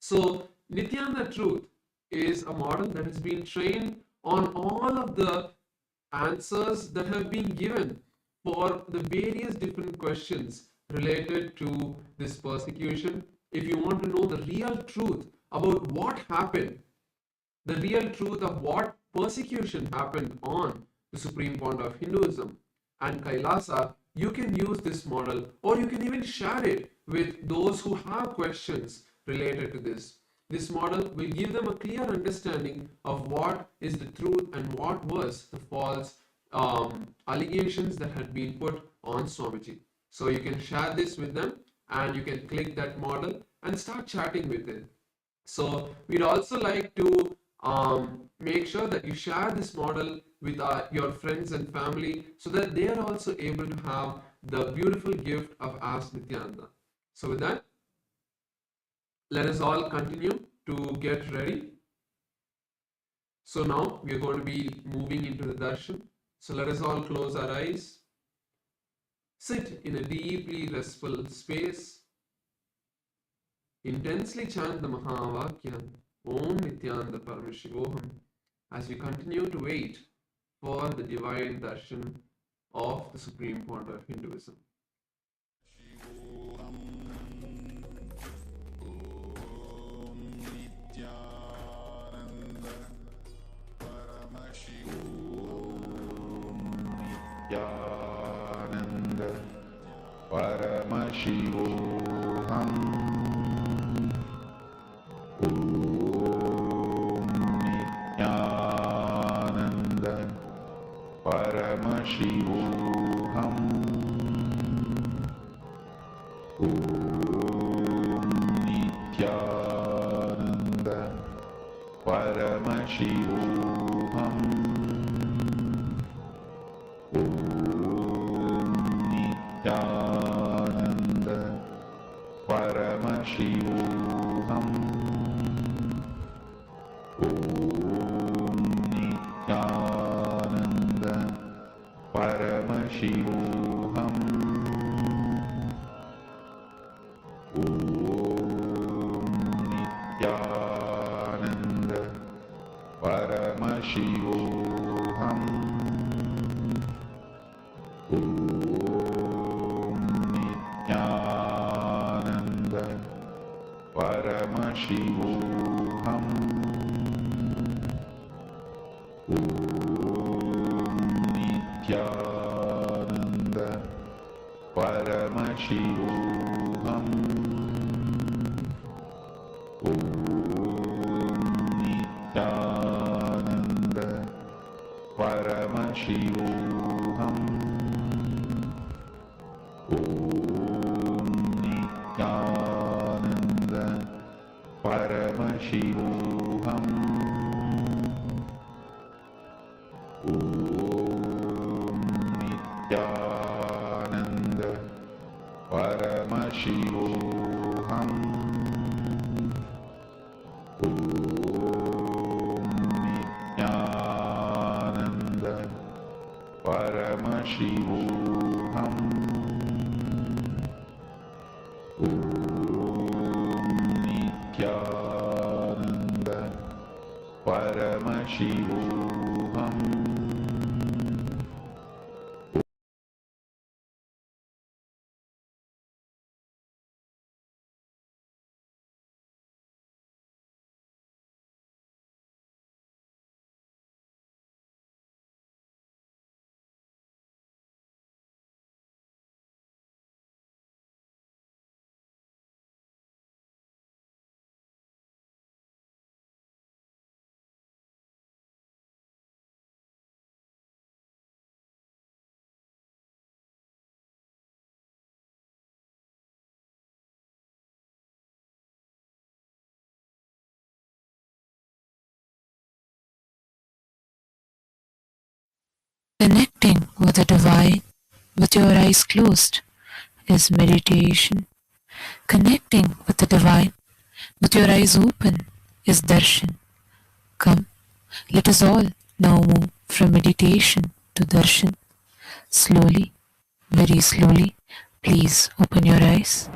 D: So Nityananda truth is a model that has been trained on all of the answers that have been given for the various different questions related to this persecution. If you want to know the real truth about what happened, the real truth of what persecution happened on the Supreme Pontiff of Hinduism and Kailasa, you can use this model, or you can even share it with those who have questions related to this. This model will give them a clear understanding of what is the truth and what was the false allegations that had been put on Swamiji. So you can share this with them, and you can click that model and start chatting with it. So we'd also like to make sure that you share this model with your friends and family, so that they are also able to have the beautiful gift of Ask Nityananda. So with that, let us all continue to get ready. So now we are going to be moving into the darshan. So let us all close our eyes. Sit in a deeply restful space. Intensely chant the Mahavakya, Om Nityananda Paramashivoham, as we continue to wait for the divine darshan of the Supreme Pontiff of Hinduism.
A: Nityananda Paramashivoham. Om Nityananda Paramashivoham. Om Nityananda Paramashivoham. Nityananda Paramashivoham. Om Nityananda Paramashivoham. Om Nityananda Paramashivoham. Om Nityananda Paramashivoham. Om Nityananda Paramashivoham. Om Nityananda Paramashivoham. Om Nityananda Paramashivoham. Om Nityananda Paramashivoham. Om Nityananda Paramashivoham. Om Nityananda Paramashivoham.
C: Connecting with the divine with your eyes closed is meditation. Connecting with the divine with your eyes open is darshan. Come, let us all now move from meditation to darshan. Slowly, very slowly, please open your eyes.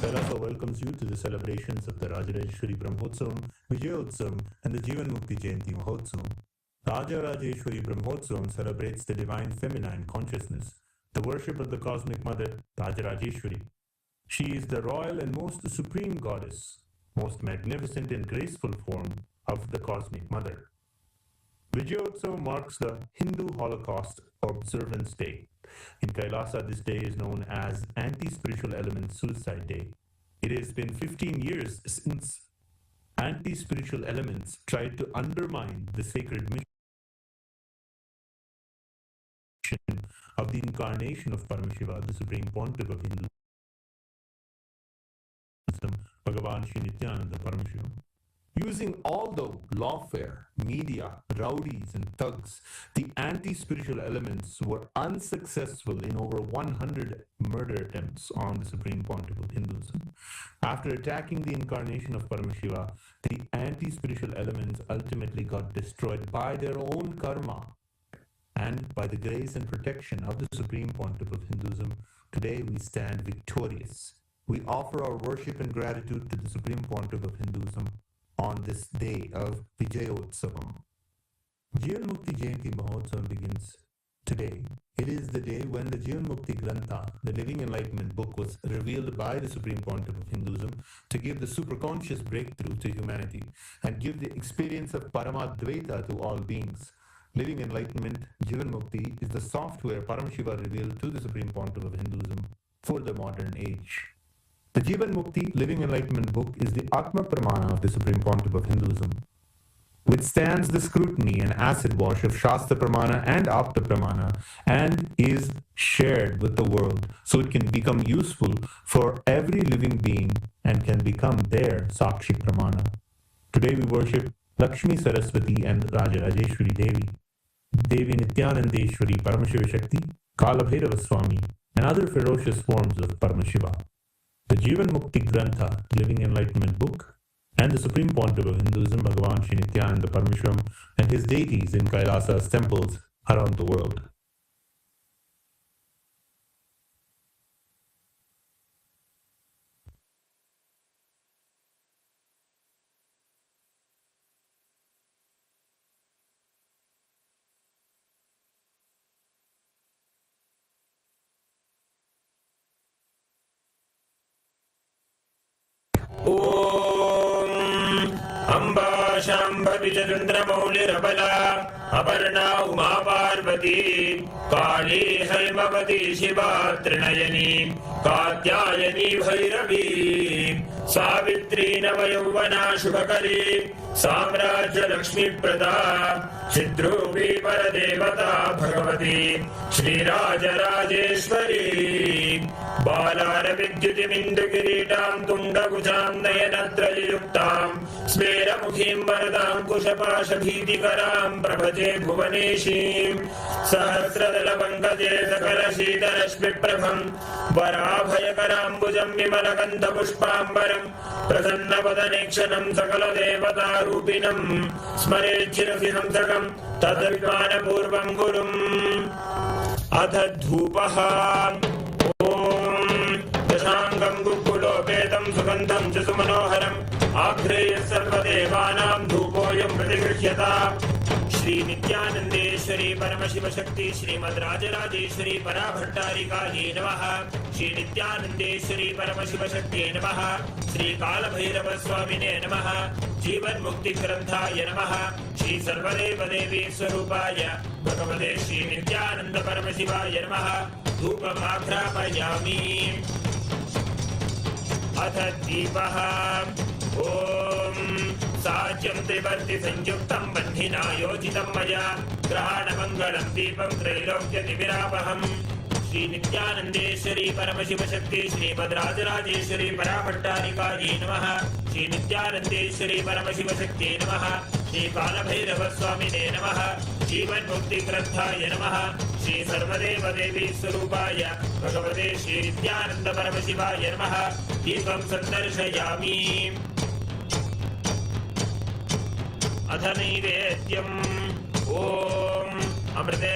F: Kailaso welcomes you to the celebrations of the Rajarajeshwari Brahmotsavam, Vijayotsavam, and the Jivan Mukti Jayanti Mahotsavam. Rajarajeshwari Brahmotsavam celebrates the divine feminine consciousness, the worship of the Cosmic Mother, Rajarajeshwari. She is the royal and most supreme goddess, most magnificent and graceful form of the Cosmic Mother. Vijayotsav marks the Hindu Holocaust Observance Day. In Kailasa, this day is known as Anti-Spiritual Element Suicide Day. It has been 15 years since anti-spiritual elements tried to undermine the sacred mission of the incarnation of Paramashiva, the Supreme Pontiff of Hinduism, Bhagavan Sri Nithyānanda Paramashivām. Using all the lawfare, media, rowdies, and thugs, the anti-spiritual elements were unsuccessful in over 100 murder attempts on the Supreme Pontiff of Hinduism. After attacking the incarnation of Paramashiva, the anti-spiritual elements ultimately got destroyed by their own karma. And by the grace and protection of the Supreme Pontiff of Hinduism, today we stand victorious. We offer our worship and gratitude to the Supreme Pontiff of Hinduism on this day of Vijayotsavam. Jivan Mukti Jayanti Mahotsavam begins today. It is the day when the Jivan Mukti Grantha, the Living Enlightenment book, was revealed by the Supreme Pontiff of Hinduism to give the superconscious breakthrough to humanity and give the experience of Paramadvaita to all beings. Living Enlightenment, Jivan Mukti, is the software Paramashiva revealed to the Supreme Pontiff of Hinduism for the modern age. The Jivan Mukti Living Enlightenment book is the Atma Pramana of the Supreme Pontiff of Hinduism, withstands the scrutiny and acid wash of Shastra Pramana and Apta Pramana, and is shared with the world so it can become useful for every living being and can become their Sakshi Pramana. Today we worship Lakshmi Saraswati and Rajarajeshwari Devi, Devi Nityanandeshwari Paramashiva Shakti, Kalabhairava Swami, and other ferocious forms of Paramashiva. The Jivan Mukti Grantha, Living Enlightenment book, and the Supreme Pontiff of Hinduism, Bhagavan Sri Nithyānanda Paramashivām, and his deities in Kailasa's temples around the world.
G: Amba Shambhavi चन्द्रमौलिरबला Aparna Uma Parvati काली हैमवती शिवा त्रिनयनी कात्यायनी भैरवी सावित्री नवयौवना शुभकरी साम्राज्य लक्ष्मी प्रदा चिद्रूपी परदेवता भगवती श्रीराजराजेश्वरी बालारविद्युतिमिन्दुकिरीटां तुण्डकुचां नयनत्रययुक्तां स्मेरमुखीं वरदाङ्कुशपाशभीतिकरां प्रभजे भुवनेशीं सहस्रदलपङ्कजे सकलशीतरश्मिप्रभं वराभयकराम्बुजं विमलगन्धपुष्पाम्बरं प्रसन्नवदनेक्षणं सकलदेवतारूपिणं स्मरेच्छिरसि हंसकं तद्विमानपूर्वं गुरुम् अथ धूपः दशाङ्गं गुक्कुलोपेतं सुगन्धं च सुमनोहरम् आग्रेयः सर्वदेवानां धूपोऽयं प्रतिगृह्यता श्री नित्यानन्देश्वरी परमशिव शक्ति श्रीमद् राजराजेश्वरी पराभट्टारिकायै नमः। श्री नित्यानन्देश्वरी परमशिव शक्तियै नमः। श्री कालभैरव स्वामिने नमः। जीवन मुक्ति ग्रंथाय नमः। श्री सर्वदेव देवी स्वरूपाय भगवते श्री नित्यानंद परमशिवाय नमः। धूपमाघ्रापयामि। अथ दीपः ओम साज्यं त्रिवर्ति संयुक्तं बन्धिना योजितं मया ग्रहाणमङ्गलं दीपं त्रैलोक्यतिविरापहम्। श्री नित्यानन्देश्वरी परमशिव शक्ति श्रीमद् राजराजेश्वरी पराभट्टारिकायै नमः। श्री नित्यानन्देश्वरी परमशिव शक्तियै नमः। श्री कालभैरव स्वामिने नमः। जीवन मुक्ति ग्रंथाय नमः। श्री सर्वदेव देवी स्वरूपाय भगवते श्री नित्यानंद परमशिवाय नमः। दीपं सन्दर्शयामि। अथ नैवेद्यम् ओम अमृते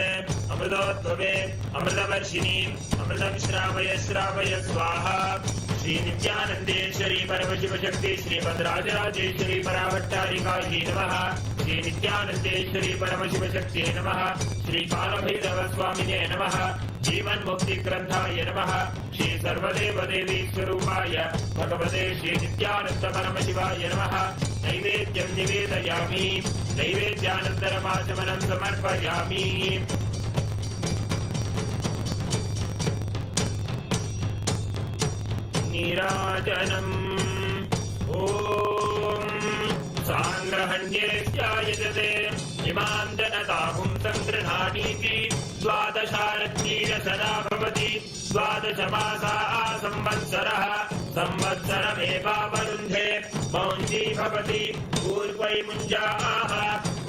G: अमृतोद्भवे अमृतवर्षिणी अमृतं श्रावय श्रावय स्वाहा श्री नित्यानंदेश्वरी परमशिव शक्ति श्रीमद्राजराजेश्वरी पराभट्टारिकायै नमः श्री नित्यानंदेश्वरी परमशिव शक्ति नमः श्री कालभैरव स्वामिने नमः जीवन मुक्ति ग्रंथाय नमः श्री सर्वदेव देवी स्वरूपाय भगवते श्री नित्यानंद परमशिवाय नमः नैवेद्यं निवेदयामि नैवेद्यानन्तरमाचमनं समर्पयामि नीराजनम् ॐ साङ्ग्रहण्येत्यायजते इमां जनताहुं सङ्गृह्णानीति द्वादशारत्नीरसदा भवति द्वादशमासाः संवत्सरः संवत्सरमेवावरुन्धे मौञ्जी भवति पूर्वै मुञ्जाः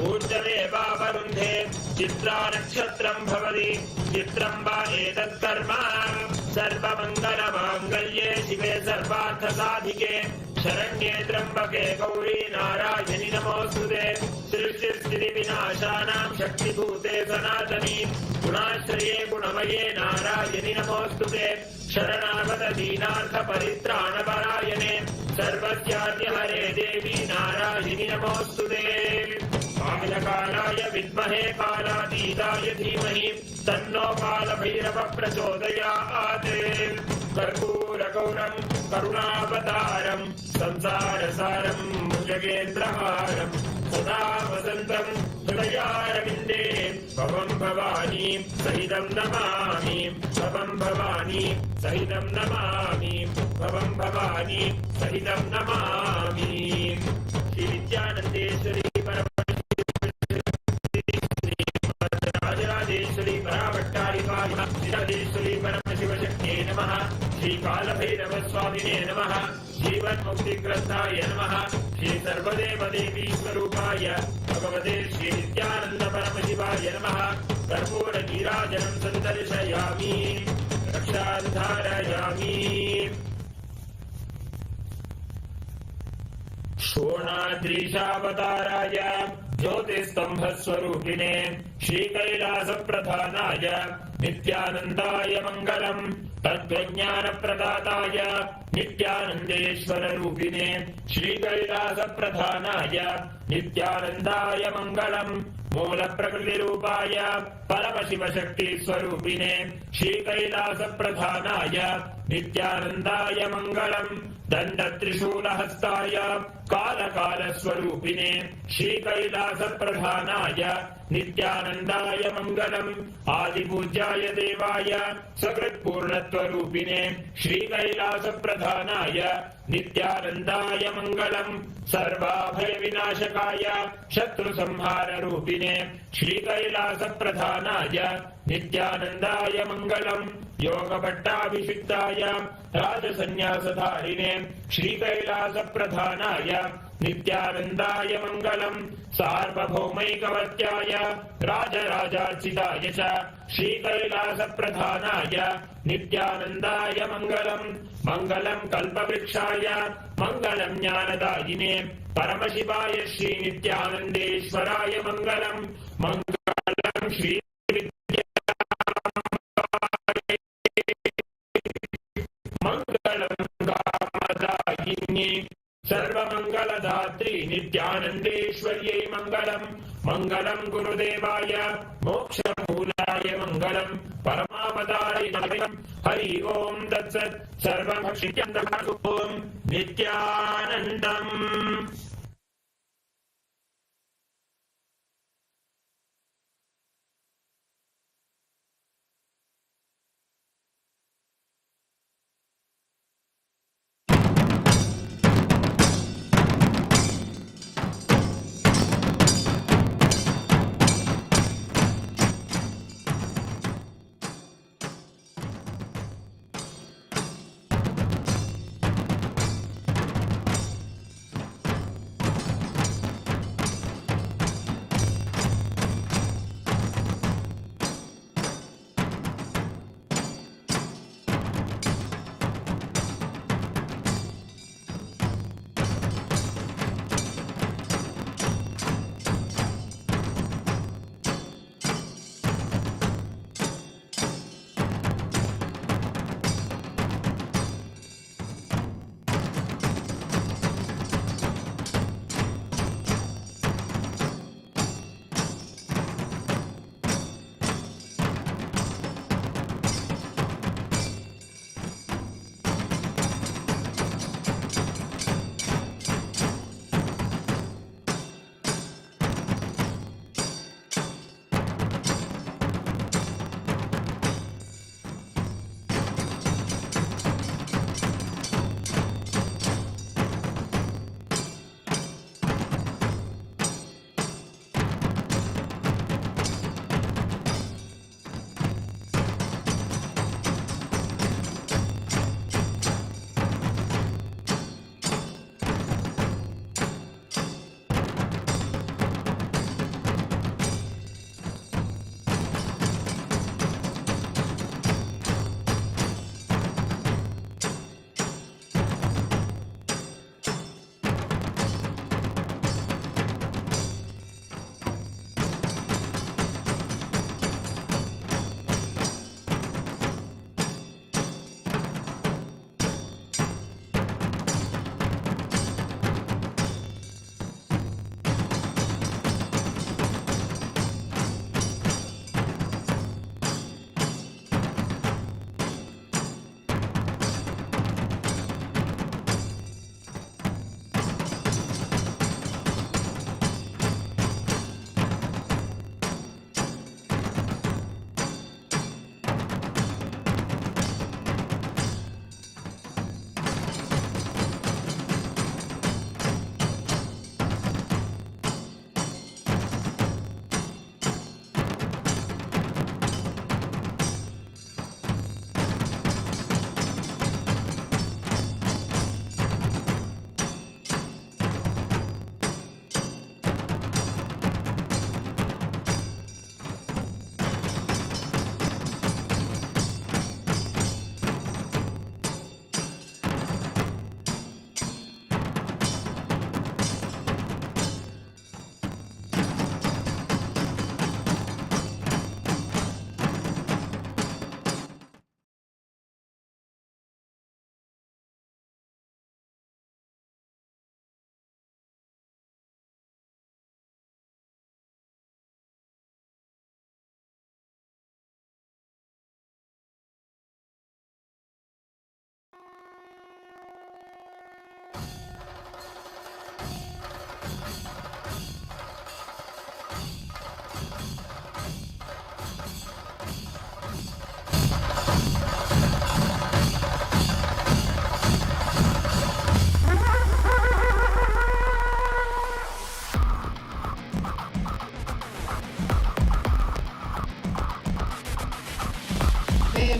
G: ऊर्जमेवावरुन्धे चित्रा नक्षत्रं भवति चित्रं वा एतत्कर्म सर्वमङ्गलमाङ्गल्ये शिवे सर्वार्थसाधिके शरण्ये त्र्यम्बके गौरी नारायणि नमोऽस्तुते सृष्टिस्थितिविनाशानां शक्तिभूते सनातनी गुणाश्रये गुणमये नारायणि नमोऽस्तुते शरणागत दीनार्थपरित्राणपरायणे सर्वस्याद्यहरे देवी नारायणि नमोऽस्तुते कालकालाय विद्महे कालातीताय धीमहि तन्नो कालभैरव प्रचोदयात् कर्पूरगौरं करुणावतारं संसारसारं भुजगेन्द्रहारं सदा वसन्तं हृदयारविन्दे भवं भवानी सहितं नमामि भवं भवानी सहितं नमामि भवं भवानी सहितं नमामि श्री नित्यानंदेश्वरी राजराजेश्वरी पराभट्टारिकायै परमशिवशक्त्यै नमः श्री कालभैरव स्वामिने नमः जीवन मुक्ति ग्रंथाय नमः श्री सर्वदेव देवी स्वरूपाय भगवते श्री नित्यानंद परमशिवाय नमः कर्पूर नीराजनं संदर्शयामि रक्षां धारयामि शोणाद्रीशावताराय ज्योतिस्तंभस्वरूपिणे श्रीकैलासप्रधानाय नित्यानन्दाय मङ्गलम् तत्त्वज्ञानप्रदाताय नित्यानन्देश्वररूपिणे श्रीकैलासप्रधानाय नित्यानन्दाय मङ्गलम् मूलप्रकृतिरूपाय परमशिवशक्तिस्वरूपिणे श्रीकैलासप्रधानाय नित्यानन्दाय मङ्गलम् दण्डत्रिशूलहस्ताय कालकालस्वरूपिणे श्रीकैलासप्रधानाय नित्यानन्दाय मङ्गलम् आदिपूज्याय देवाय सकृत्पूर्णत्वरूपिणे श्रीकैलासप्रधानाय नित्यानन्दाय मङ्गलम् सर्वाभयविनाशकाय शत्रुसंहाररूपिणे श्रीकैलासप्रधानाय नित्यानन्दाय मङ्गलम् योगभट्टाभिषिक्ताय राजसन्न्यासधारिणे श्रीकैलासप्रधानाय नित्यानन्दाय मङ्गलम् सार्वभौमैकवत्याय राजराजार्चिताय च श्रीकैलासप्रधानाय नित्यानन्दाय मङ्गलम् मङ्गलम् कल्पवृक्षाय मङ्गलम् ज्ञानदायिने परमशिवाय श्रीनित्यानन्देश्वराय मङ्गलम् मङ्गलम् श्री मङ्गलम् कामदायिन्ये सर्वमङ्गलदात्री नित्यानन्देश्वर्यै मङ्गलम् मङ्गलम् गुरुदेवाय मोक्षमूलाय मङ्गलम् परमावताराय मङ्गलम् हरि ओम् तत्सत् सर्वभक्षित्यन्तम् ओम् नित्यानन्दम्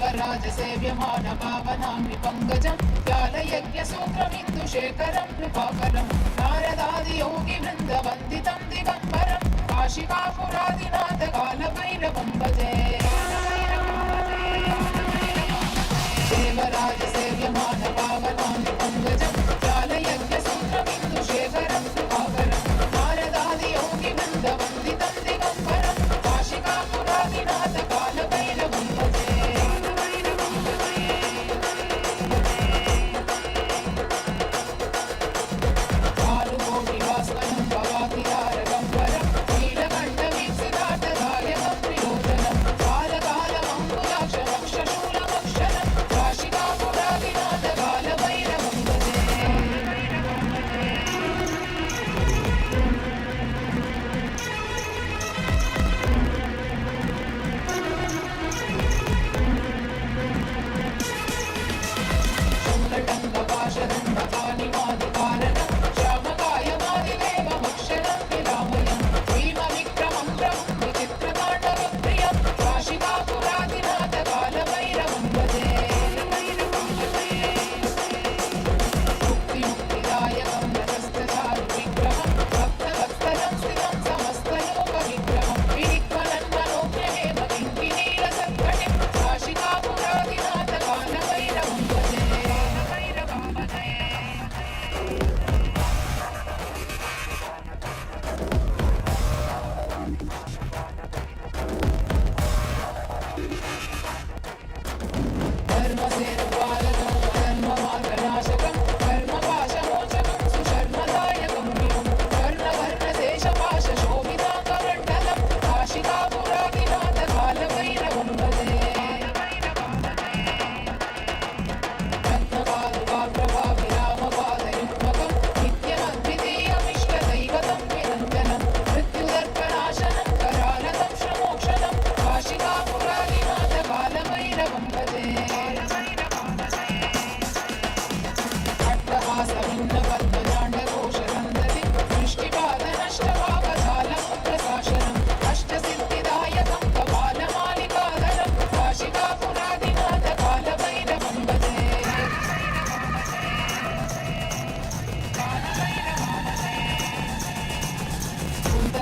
C: देवराजसेव्यमान पावनाम्नि पङ्कजं व्यालयज्ञसूत्रमिन्दुशेखरं कृपाकरं नारदादियोगिवृन्दवन्दितं दिगम्बरं काशिकापुरादिनाथ कालभैरवं भजे देवराजसेव्यमान पावनाम्नि पङ्कजं व्यालयज्ञसूत्रमिन्दुशेखरं कृपाकरं नारदादियोगिवृन्दवन्दितं दिगम्बरं काशिकापुरादिनाथ कालभैरवं भजे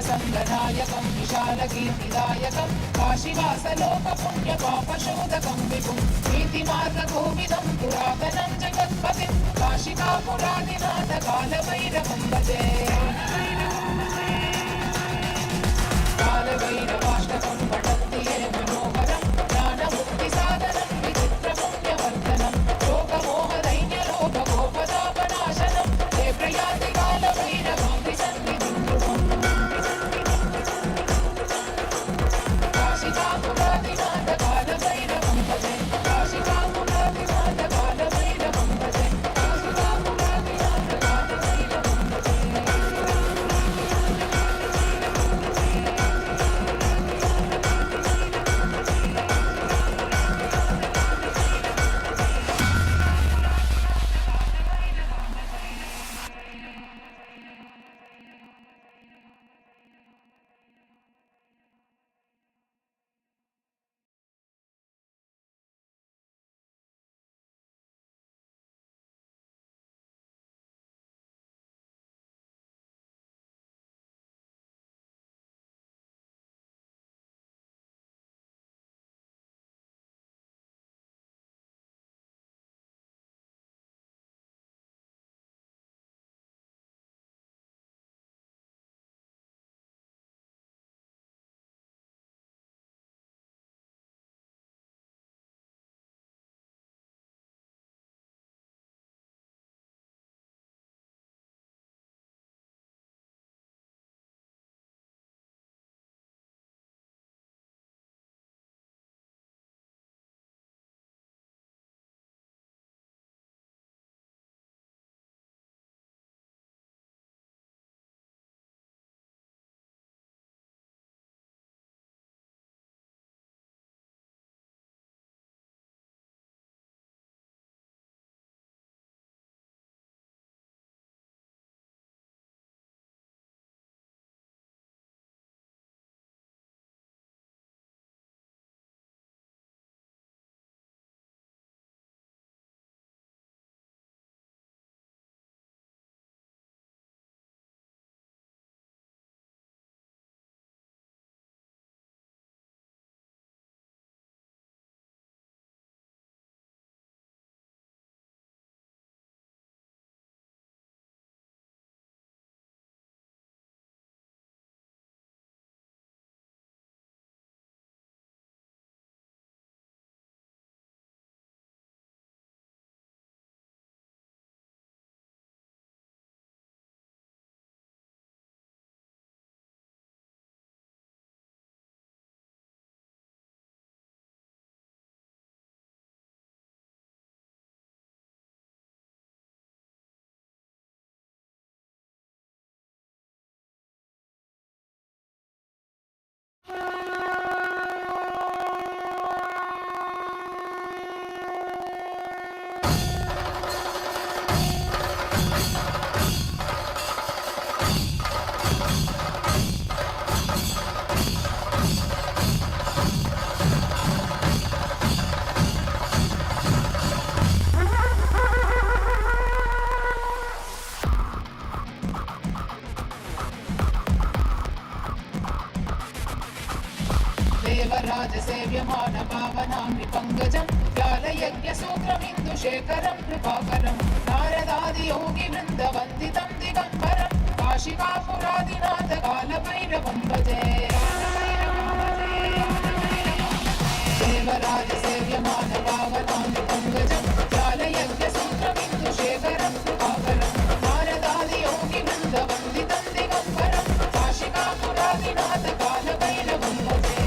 C: संगनायकं विशालकीर्तिदायकं काशीवासलोकपुण्यपापशोधकं विपुं नीतिमार्गकोविदं पुरातनं जगत्पतिं काशिकापुरादिनाथ कालभैरवं भजे कालभैरवाष्टकं पठन्ति ये मनोहरं ज्ञानमुक्तिसाधनं विचित्रपुण्यवर्धनं शोकमोहदैन्यलोभगोपदापनाशनं ये प्रयाति कालभैरवं विसन्निधिं ध्रुवम् काशिकापुरादिनाथ कालभैरवं भजे काशिकापुरादिनाथ कालभैरवं भजे काशिकापुरादिनाथ कालभैरवं भजे
H: सेव्यमानपावनामृपङ्कजं ज्ञानयज्ञसूत्रमिन्दुशेखरं कृपाकरं नारदादियोगिवृन्दवन्दितं दिगम्बरं काशिकापुरादिनाथकालभैरवं भजे देवराजसेव्यमानपावनामृपङ्कजं ज्ञानयज्ञसूत्रमिन्दुशेखरं कृपाकरं नारदादियोगिवृन्दवन्दितं दिगम्बरं काशिकापुरादिनाथकालभैरवं भजे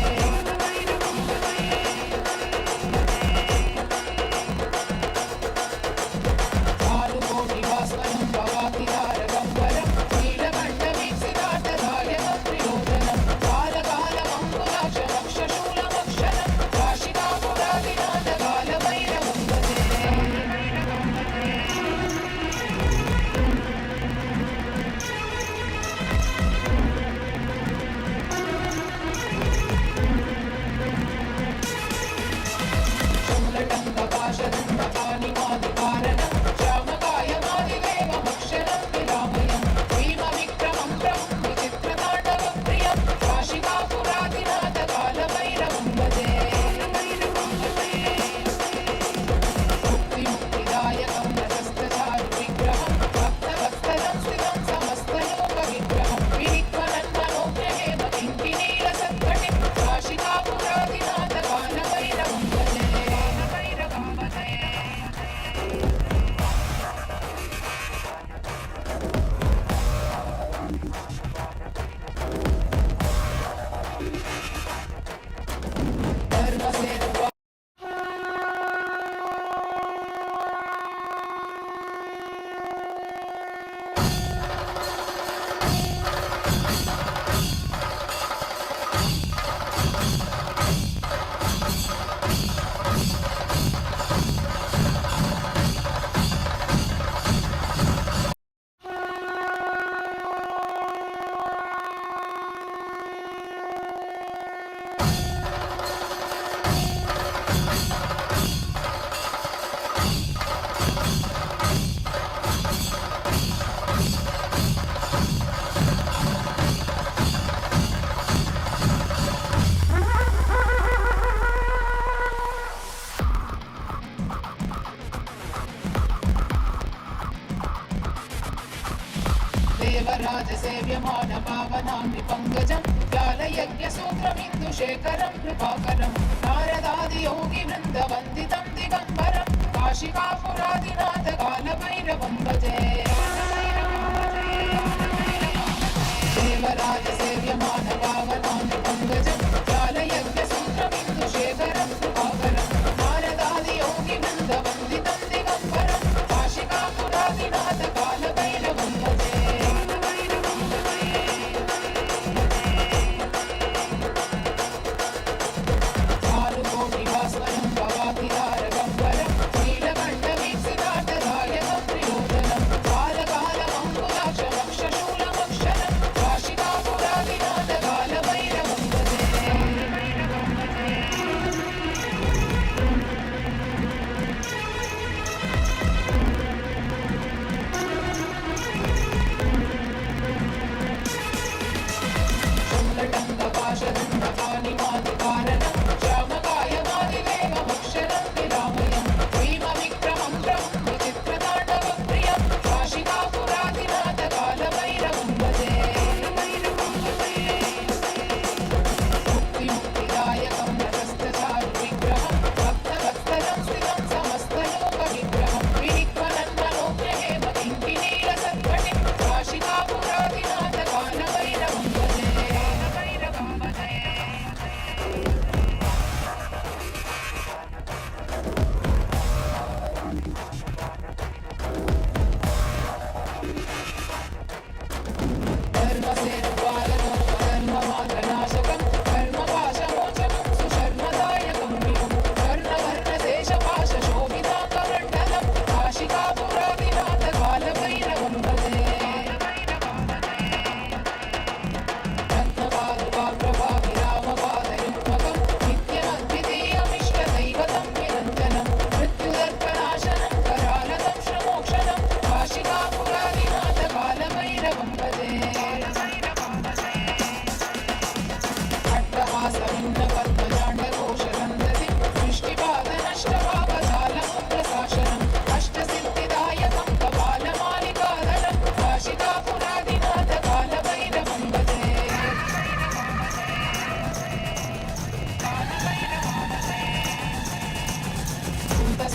H: भास्वरं भवातिहारगम्बरं नीलकण्ठवीक्षितार्थदायकं त्रिलोचनं कालकालमङ्कुलाक्षरक्षशूलमक्षरं काशिकापुरादिनाथकालभैरवं भजे शूलटङ्कपाशदण्डपाणिमादिकारणं श्यामकायमादिदेवमक्षरं विरामयं भीमविक्रमं प्रभुं विचित्रताण्डवप्रियं काशिकापुरादिनाथकालभैरवं भजे मुक्तिमुक्तिदायकं रजस्तचारुविग्रहं भक्तवत्सलं स्थितं समस्तलोकविग्रहं विनिध्वनन्मनोज्ञहेम किङ्किणीलसत्कटिं काशिकापुरादिनाथकालभैरवं भजे धर्मसेतु देवराजसेव्यमानपावनामृपङ्कजं ज्ञानयज्ञसूत्रमिन्दुशेखरं कृपाकरं नारदादियोगिवृन्दवन्दितं दिगम्बरं काशिकापुरादिनाथकालभैरवं भजे देवराजसेव्यमानपावनामृपङ्कजं ज्ञानयज्ञसूत्रमिन्दुशेखरं कृपाकरं नारदादियोगिवृन्दवन्दितं दिगम्बरं काशिकापुरादिनाथकालभैरवं भजे भास्वरं भवातिहारगम्बरं नीलकण्ठवीक्षितार्थदायकं त्रिलोचनं कालकालमङ्कुलाक्षरक्षशूलमक्षरं काशिकापुरादिनाथकालभैरवं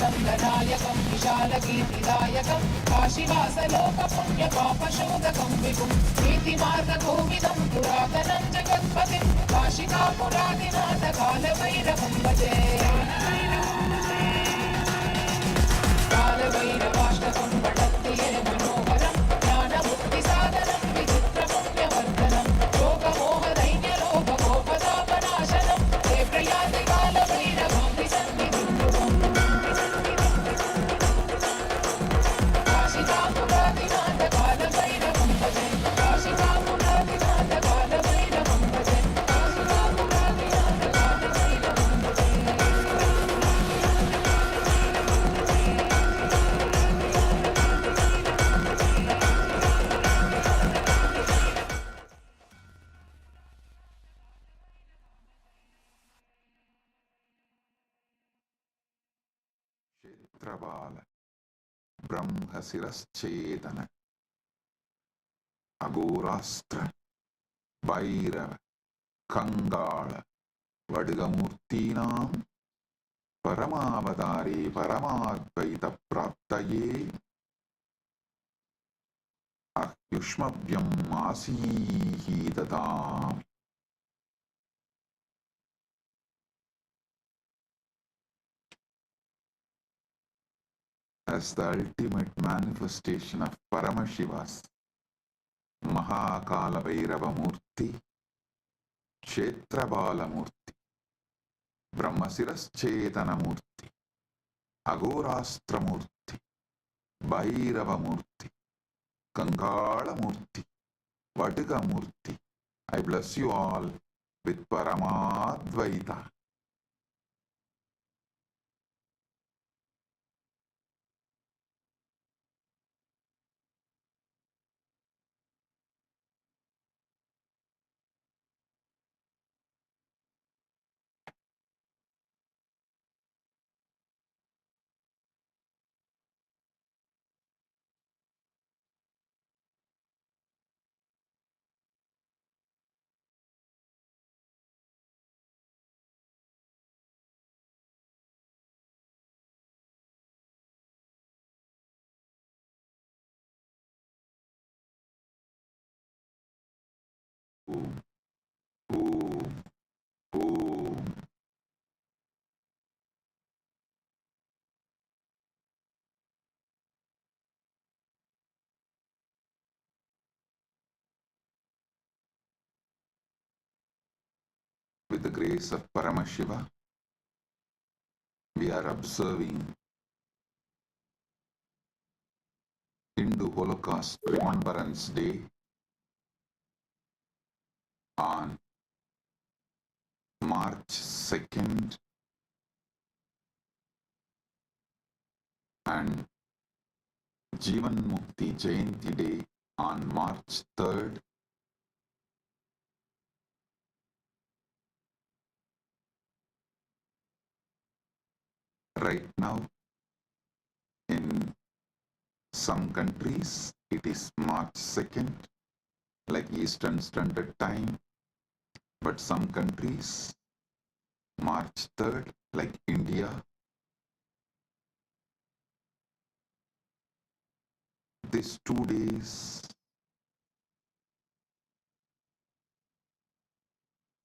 H: सङ्गनायकं विशालकीर्तिदायकं काशीवासलोकपुण्यपापशोधकं विभुं नीतिमार्गकोविदं पुरातनं जगत्पतिं काशिकापुरादिनाथकालभैरवं भजे कालभैरवाष्टकं पठन्ति ये मनोहरं ज्ञानमुक्तिसाधनं विचित्रपुण्यवर्धनं शोकमोहदैन्यलोभकोपतापनाशनं ते प्रयाति कालभैरवां सन्निधिं काशिकापुरादिनाथकालभैरवं भजे काशिकापुरादिनाथकालभैरवं भजे काशिकापुरादिनाथकालभैरवं भजे
A: ಕ್ಷೇತ್ರಬಾಲ ಬ್ರಹ್ಮಶಿರಶ್ಚೇತನ ಅಘೋರಾಸ್ತ್ರ Bhairava ಕಂಗಾಳ ವಡ್ಗಮೂರ್ತೀನಾಂ ಪರಮಾವತಾರಿ ಪರಮಾದ್ವೈತ ಪ್ರಾಪ್ತಯೇ ಅಹ್ಯುಷ್ಮವ್ಯಂ ಆಸೀಹಿತತಾಂ. As the ultimate manifestation of Paramashiva's Mahakalabhairava Murthy, Kshetrabala Murthy, Brahmasiraschetana Murthy, Agorastra Murthy, Bhairava Murthy, Kangala Murthy, Vatiga Murthy, I bless you all with Paramadvaita. Om, Om, Om. With the grace of Paramashiva, we are observing Hindu Holocaust Remembrance Day on March 2nd and Jivan Mukti Jayanti Day on March 3rd. Right now, in some countries, it is March 2nd, like Eastern Standard Time, but some countries, March 3rd, like India. These 2 days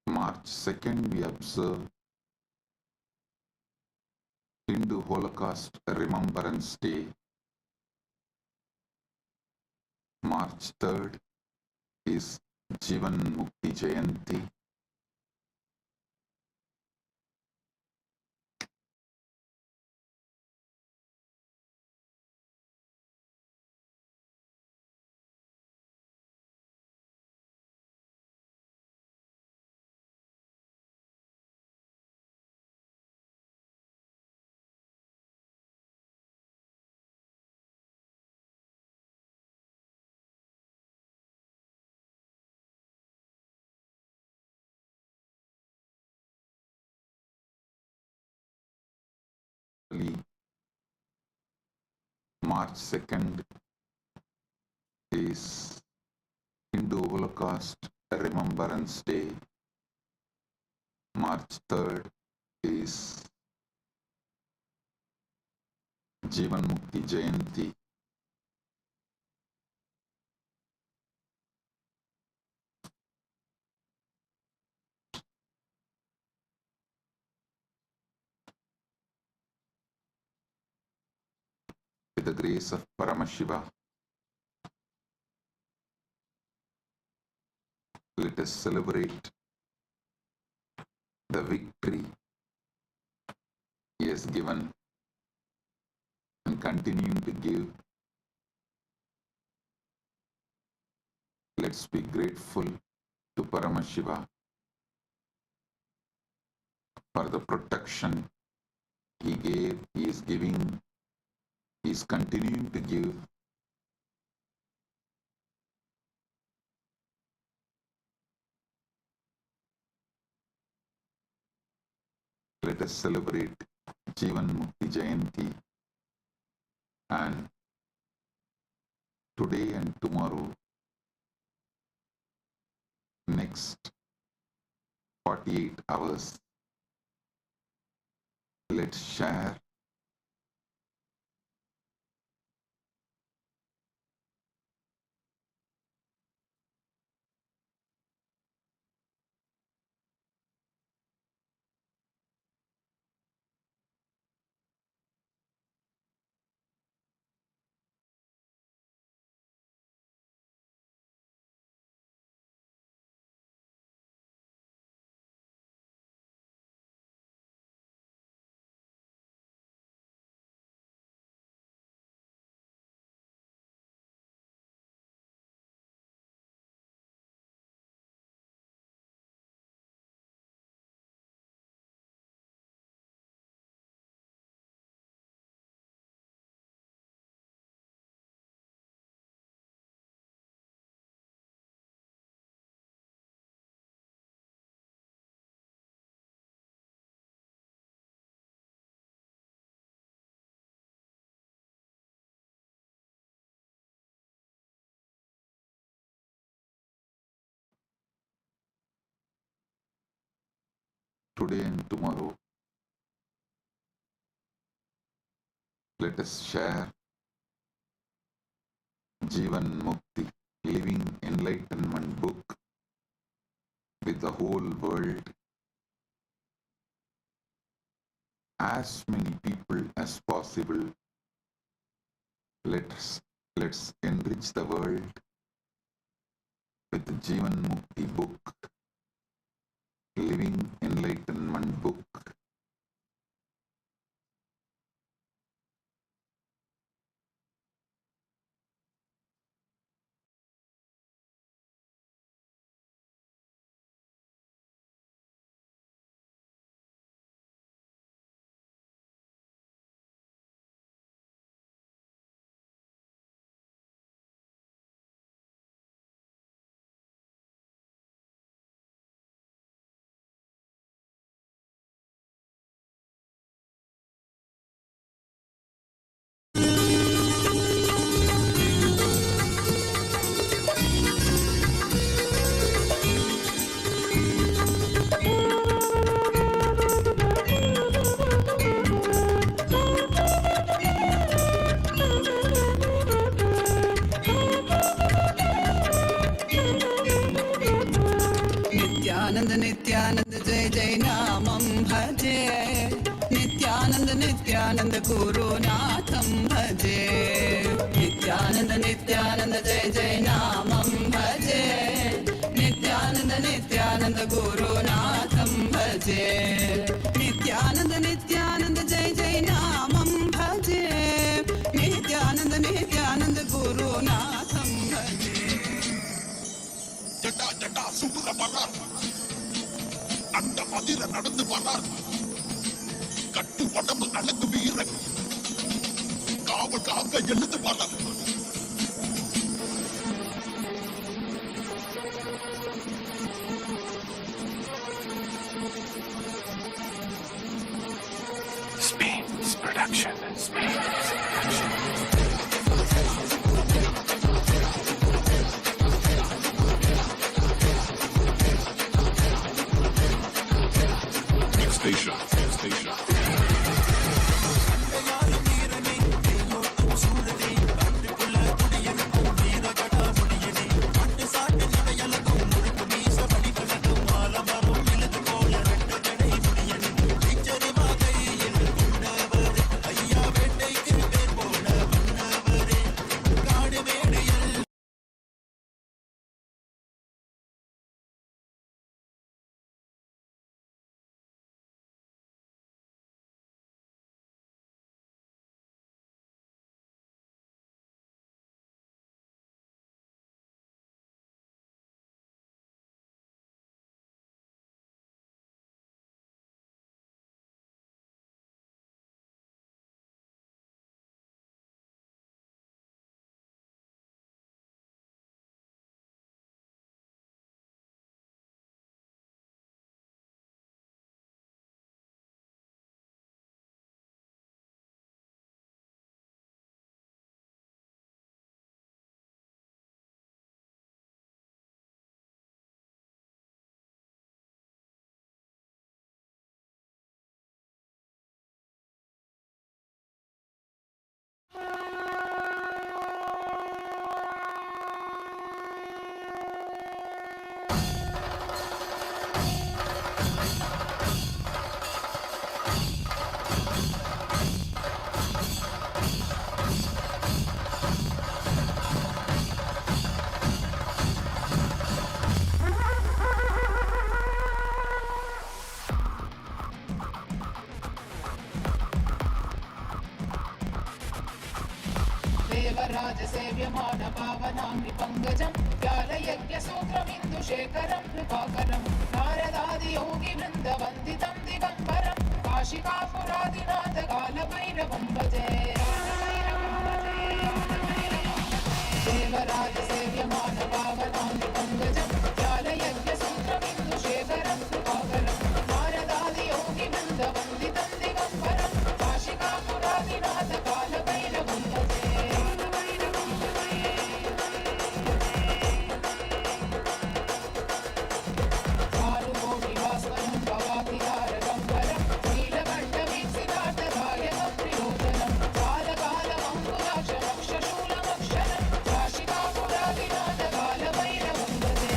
A: March 2nd, we observe Hindu Holocaust Remembrance Day. March 3rd is Jivan Mukti Jayanti. March 2nd is Hindu Holocaust Remembrance Day. March 3rd is Jivan Mukti Jayanti. With the grace of Paramashiva, let us celebrate the victory He has given and continuing to give. Let's be grateful to Paramashiva for the protection He gave, He is giving, He is continuing to give. Let us celebrate Jivan Mukti Jayanti, and today and tomorrow, next 48 hours, let's share today and tomorrow. Let us share Jivan Mukti, Living Enlightenment book with the whole world. As many people as possible. Let's enrich the world with the Jivan Mukti book, Living Enlightenment book.
H: Nityanand जय जय नामं भजे नित्यानंद गुरुनाथं भजे नित्यानंद जय जय नामं भजे नित्यानंद गुरुनाथं भजे नित्यानंद जय जय नामं भजे नित्यानंद गुरुनाथं भजे
I: ஜட்டா ஜட்டா சுடுற வரார் அந்த மதிர நடந்து வரார் கட்டு உடம்பு அழகு வீரன் காவலுக்காக எழுந்து வரார் Spain's production. Station.
J: देवराजसेव्यमान पावनाङ्गि पङ्कजं व्यालयज्ञसूत्रमिन्दुशेखरं कृपाकरं नारदादियोगिवृन्दवन्दितं दिगम्बरं काशिकापुरादिनाथकालभैरवं भजे देवराजसेव्यमान पावनाङ्गि पङ्कजं व्यालयज्ञसूत्रमिन्दुशेखरं कृपाकरं नारदादियोगिवृन्दवन्दितं दिगम्बरं काशिकापुरादिनाथकालभैरवं भजे भानुकोटिवास्वनं भवातिहारगम्बरं नीलकण्ठवीक्षितार्थदायकं प्रियोजनं कालकालमङ्कुलाक्षमक्षशूलमक्षरं काशिकापुरादिनाथकालभैरवं भजे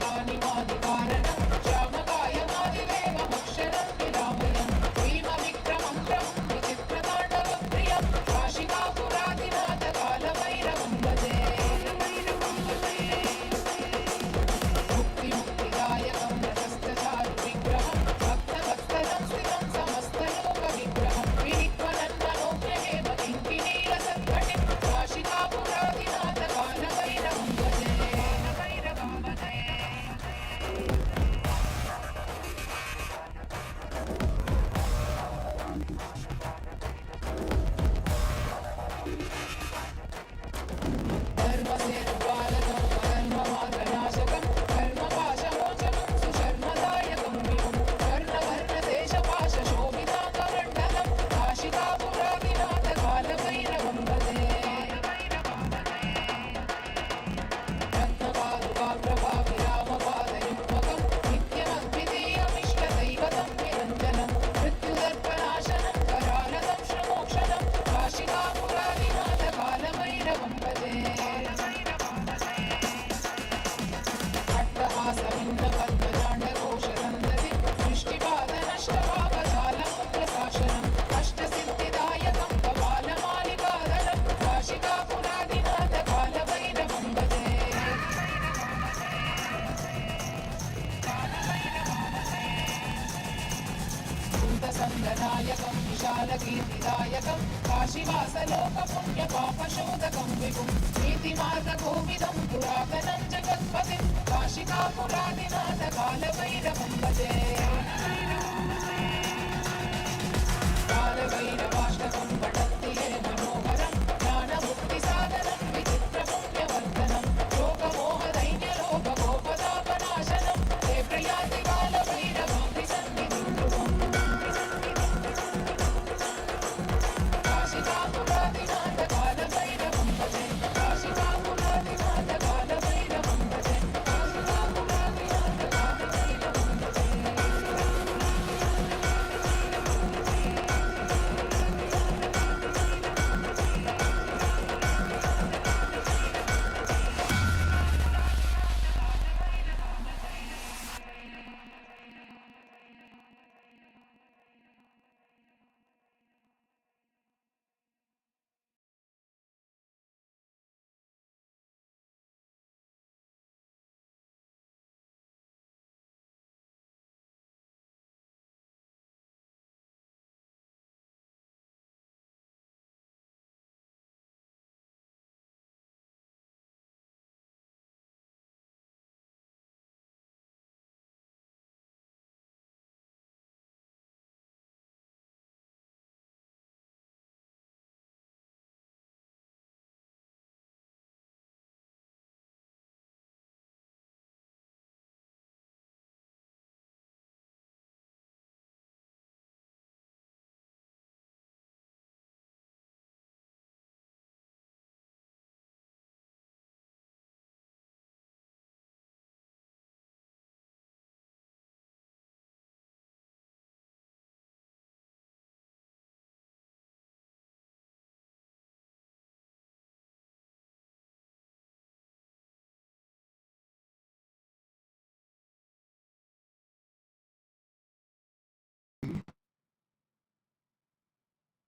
J: शूलटङ्कपाशदण्डपाणिमादिकारणं श्यामकायमादिदेवमक्षरं विरामयं भीमविक्रमं प्रभुं विचित्रताण्डवप्रियं काशिकापुरादिनाथकालभैरवं भजे मुक्तिमुक्तिदायकं रतस्थचारुविग्रहं भक्तवत्सलं स्थितं समस्तलोकविग्रहं विनित्वनन्मनोज्ञमेव किङ्किणीरसत्कटिं काशिकापुरादिनाथकालभैरवं भजे धर्मसेतुपालकं कर्ममार्गनाशकं कर्मपाशमोचनं सुशर्मदायकं विभुं कर्णवर्णदेशपाशशोभिताङ्गमण्डलं काशिकापुरादिनाथकालभैरवं भजे रत्नपादुकाप्रभाविरामपादयुग्मकं नित्यमद्वितीयमिष्टदैवतं निरञ्जनं मृत्युदर्पनाशनं करालदं श्रमोक्षणं काशिकापुरादिनाथकालभैरवं भजे अट्टहासभिन्नपद्मजाण्डकोशसन्दति दृष्टिपादनष्टपापजालमुद्रशासनम् अष्टसिद्धिदायकं कपालमालिकाधरं काशिकापुरादिनाथकालभैरवं भजे भूतसङ्गनायकं विशालकीर्तिदायकं काशीवासलोकपुण्यपापशोधकं विभुं नीतिमार्गकोविदं पुरातनं जगत्पतिं काशिकापुरादिनाथकालभैरवं भजे कालभैरवाष्टकं पठन्ति ये मनोहरं ज्ञानमुक्तिसाधनं विचित्रपुण्यवर्धनं लोकमोहदैन्यलोकगोपतापनाशनं ते प्रयाति कालभैरवाङ्घ्रिसन्निधिं ध्रुवम् काशिकापुरादिनाथकालभैरवं भजे काशिकापुरादिनाथकालभैरवं भजे काशिकापुरादिनाथकालभैरवं भजे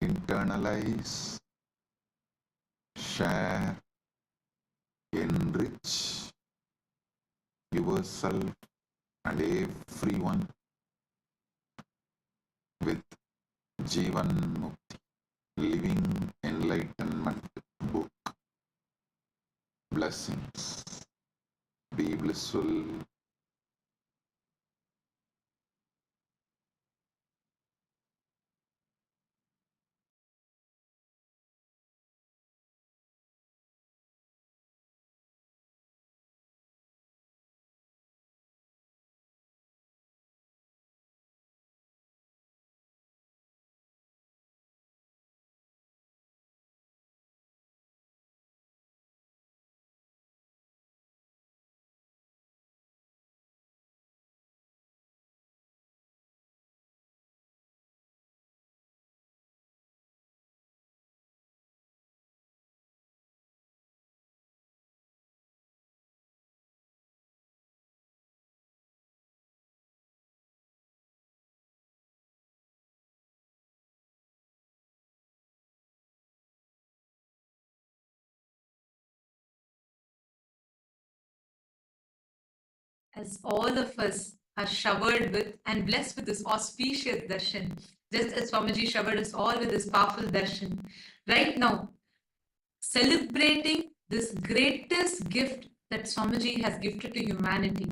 A: internalize, share, yourself and everyone with Jivan Mukti, Living Enlightenment book. Blessings. Be blissful.
C: As all of us are showered with and blessed with this auspicious darshan, just as Swamiji showered us all with this powerful darshan, right now, celebrating this greatest gift that Swamiji has gifted to humanity,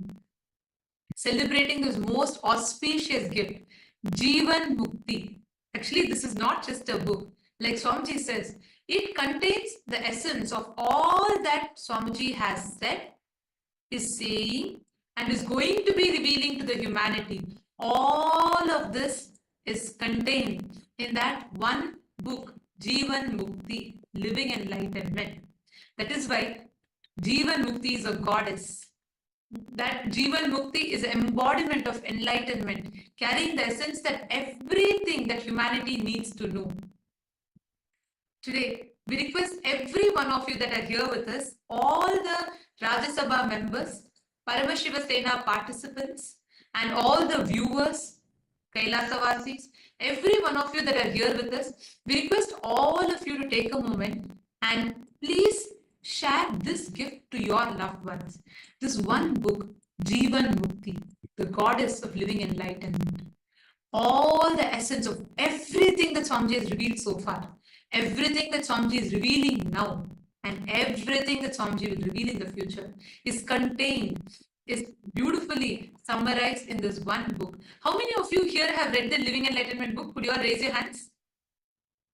C: celebrating this most auspicious gift, Jivan Mukti. Actually, this is not just a book. Like Swamiji says, it contains the essence of all that Swamiji has said, is saying, and is going to be revealing to the humanity. All of this is contained in that one book, Jivan Mukti, Living Enlightenment. That is why Jivan Mukti is a goddess. That Jivan Mukti is an embodiment of enlightenment, carrying the essence that everything that humanity needs to know. Today, we request every one of you that are here with us, all the Rajya Sabha members, Paramashiva Sena participants, and all the viewers, Kailasa-vasis, every one of you that are here with us, we request all of you to take a moment and please share this gift to your loved ones. This one book, Jivan Mukti, the goddess of living enlightenment. All the essence of everything that Swamiji has revealed so far, everything that Swamiji is revealing now, and everything that Swamiji will reveal in the future is contained, is beautifully summarized in this one book. How many of you here have read the Living Enlightenment book? Could you all raise your hands?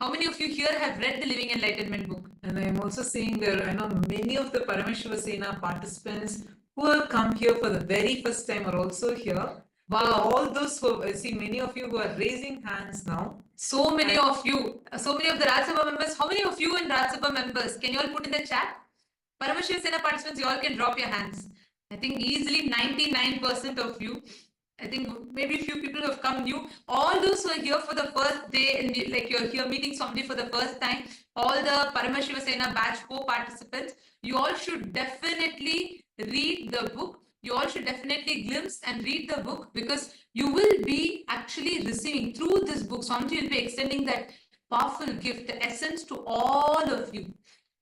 C: How many of you here have read the Living Enlightenment book?
B: And I am also seeing there, I know many of the Paramashiva Sena participants who have come here for the very first time are also here.
C: Wow.
B: All those who, I see many of you who are raising hands now.
C: So many of you, so many of the Rajya Sabha members. How many of you and Rajya Sabha members? Can you all put in the chat? Paramashiva Sena participants, you all can drop your hands. I think easily 99% of you. I think maybe a few people who have come new. All those who are here for the first day, and like you're here meeting somebody for the first time, all the Paramashiva Sena batch 4 participants, you all should definitely read the book. You all should definitely glimpse and read the book, because you will be actually receiving through this book. Swamiji will be extending that powerful gift, the essence to all of you.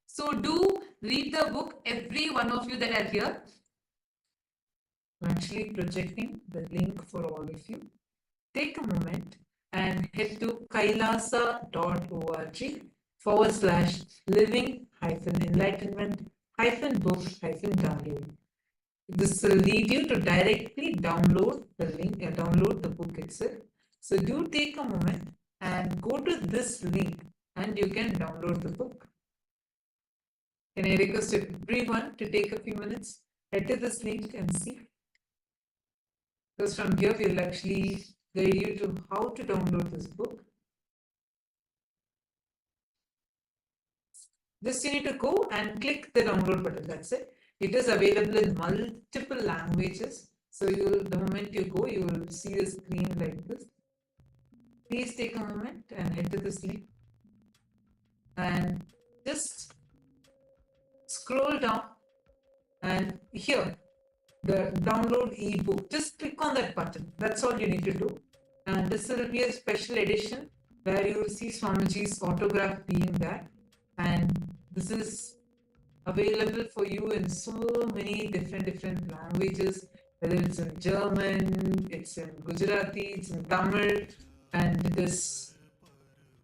C: So do read the book, every one of you that are here.
B: I'm actually projecting the link for all of you. Take a moment and head to kailasa.org/living-enlightenment-book-download. This will lead you to directly download the link and download the book itself. So do take a moment and go to this link and you can download the book. Can I request everyone to take a few minutes, head to this link and see? Because from here we'll actually guide you to how to download this book. Just you need to go and click the download button, that's it. It is available in multiple languages. So the moment you go, you will see the screen like this. Please take a moment and head to this link. And just scroll down and here, the download ebook, just click on that button. That's all you need to do. And this will be a special edition where you will see Swamiji's autograph being there. And this is
C: available for you in so many different languages, whether it's in German, it's in Gujarati, it's in Tamil, and it is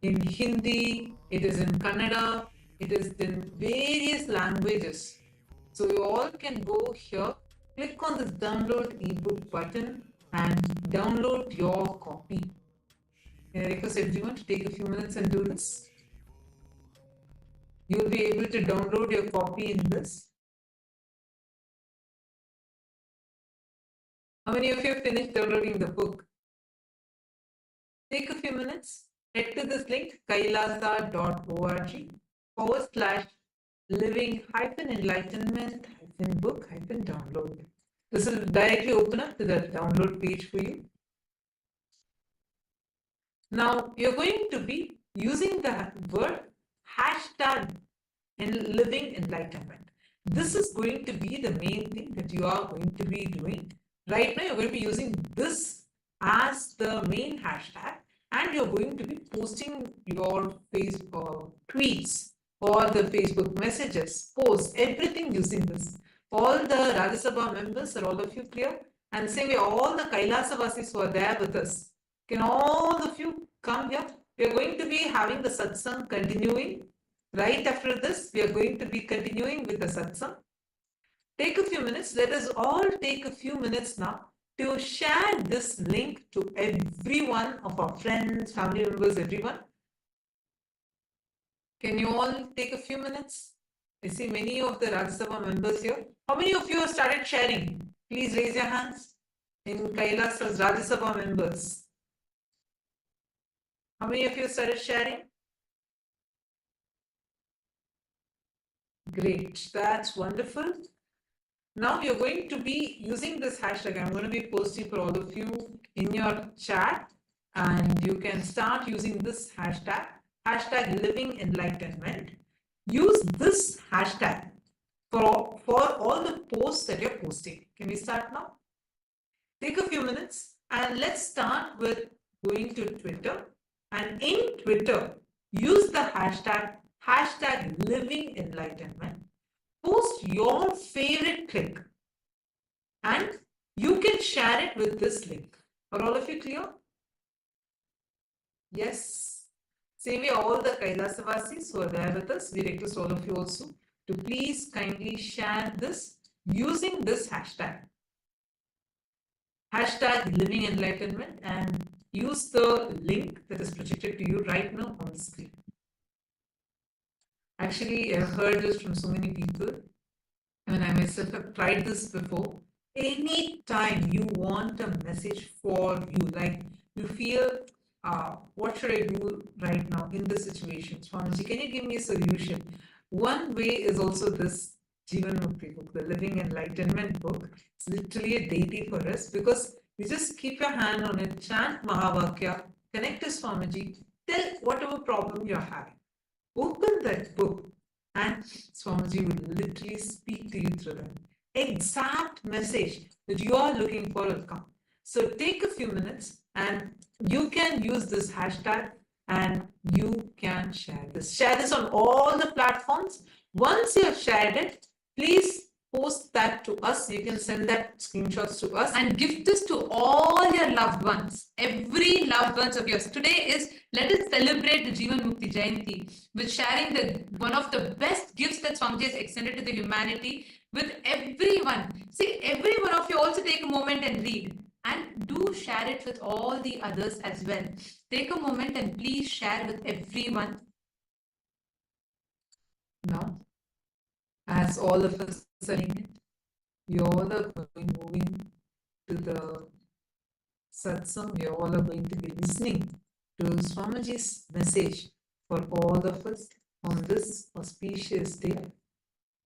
C: in Hindi, it is in Kannada, it is in various languages. So you all can go here, click on this download ebook button and download your copy. Can I request everyone to take a few minutes and do this? You'll be able to download your copy in this. How many of you have finished downloading the book? Take a few minutes, head to this link, kailasa.org/living-enlightenment-book-download. This will directly open up to the download page for you. Now, you're going to be using the word hashtag in living enlightenment. This is going to be the main thing that you are going to be doing. Right now, you're going to be using this as the main hashtag, and you're going to be posting your Facebook tweets or the Facebook messages, posts, everything using this. All the Rajya Sabha members, are all of you clear? And same way, all the Kailasavasis who are there with us, can all of you come here? We are going to be having the satsang continuing. Right after this, we are going to be continuing with the satsang. Take a few minutes. Let us all take a few minutes now to share this link to every one of our friends, family members, everyone. Can you all take a few minutes? I see many of the Rajya Sabha members here. How many of you have started sharing? Please raise your hands. In Kailasa's Rajya Sabha members. How many of you started sharing? Great, that's wonderful. Now you're going to be using this hashtag. I'm going to be posting for all of you in your chat, and you can start using this hashtag, hashtag living enlightenment. Use this hashtag for all the posts that you're posting. Can we start now? Take a few minutes and let's start with going to Twitter. And in Twitter, use the hashtag living enlightenment. Post your favorite clip and you can share it with this link. Are all of you clear? Yes. Same way, all the Kailasavasis who are there with us, we request all of you also to please kindly share this using this hashtag. Hashtag living enlightenment, and use the link that is projected to you right now on the screen. Actually, I've heard this from so many people, and I myself have tried this before. Anytime you want a message for you, like you feel, what should I do right now in this situation? Swamiji, can you give me a solution? One way is also this Jivan Mukti book, the Living Enlightenment book. It's literally a deity for us, because you just keep your hand on it, chant Mahavakya, connect to Swamiji, tell whatever problem you're having. Open that book and Swamiji will literally speak to you through that. Exact message that you are looking for will come. So take a few minutes and you can use this hashtag and you can share this. Share this on all the platforms. Once you have shared it, please post that to us. You can send that screenshots to us and give this to all your loved ones. Every loved ones of yours. Today is, let us celebrate the Jivan Mukti Jayanti with sharing one of the best gifts that Swamiji has extended to the humanity with everyone. See, every one of you also take a moment and read. And do share it with all the others as well. Take a moment and please share with everyone. Now, as all of us are saying it, you all are moving to the satsang. You all are going to be listening to Swamiji's message for all of us on this auspicious day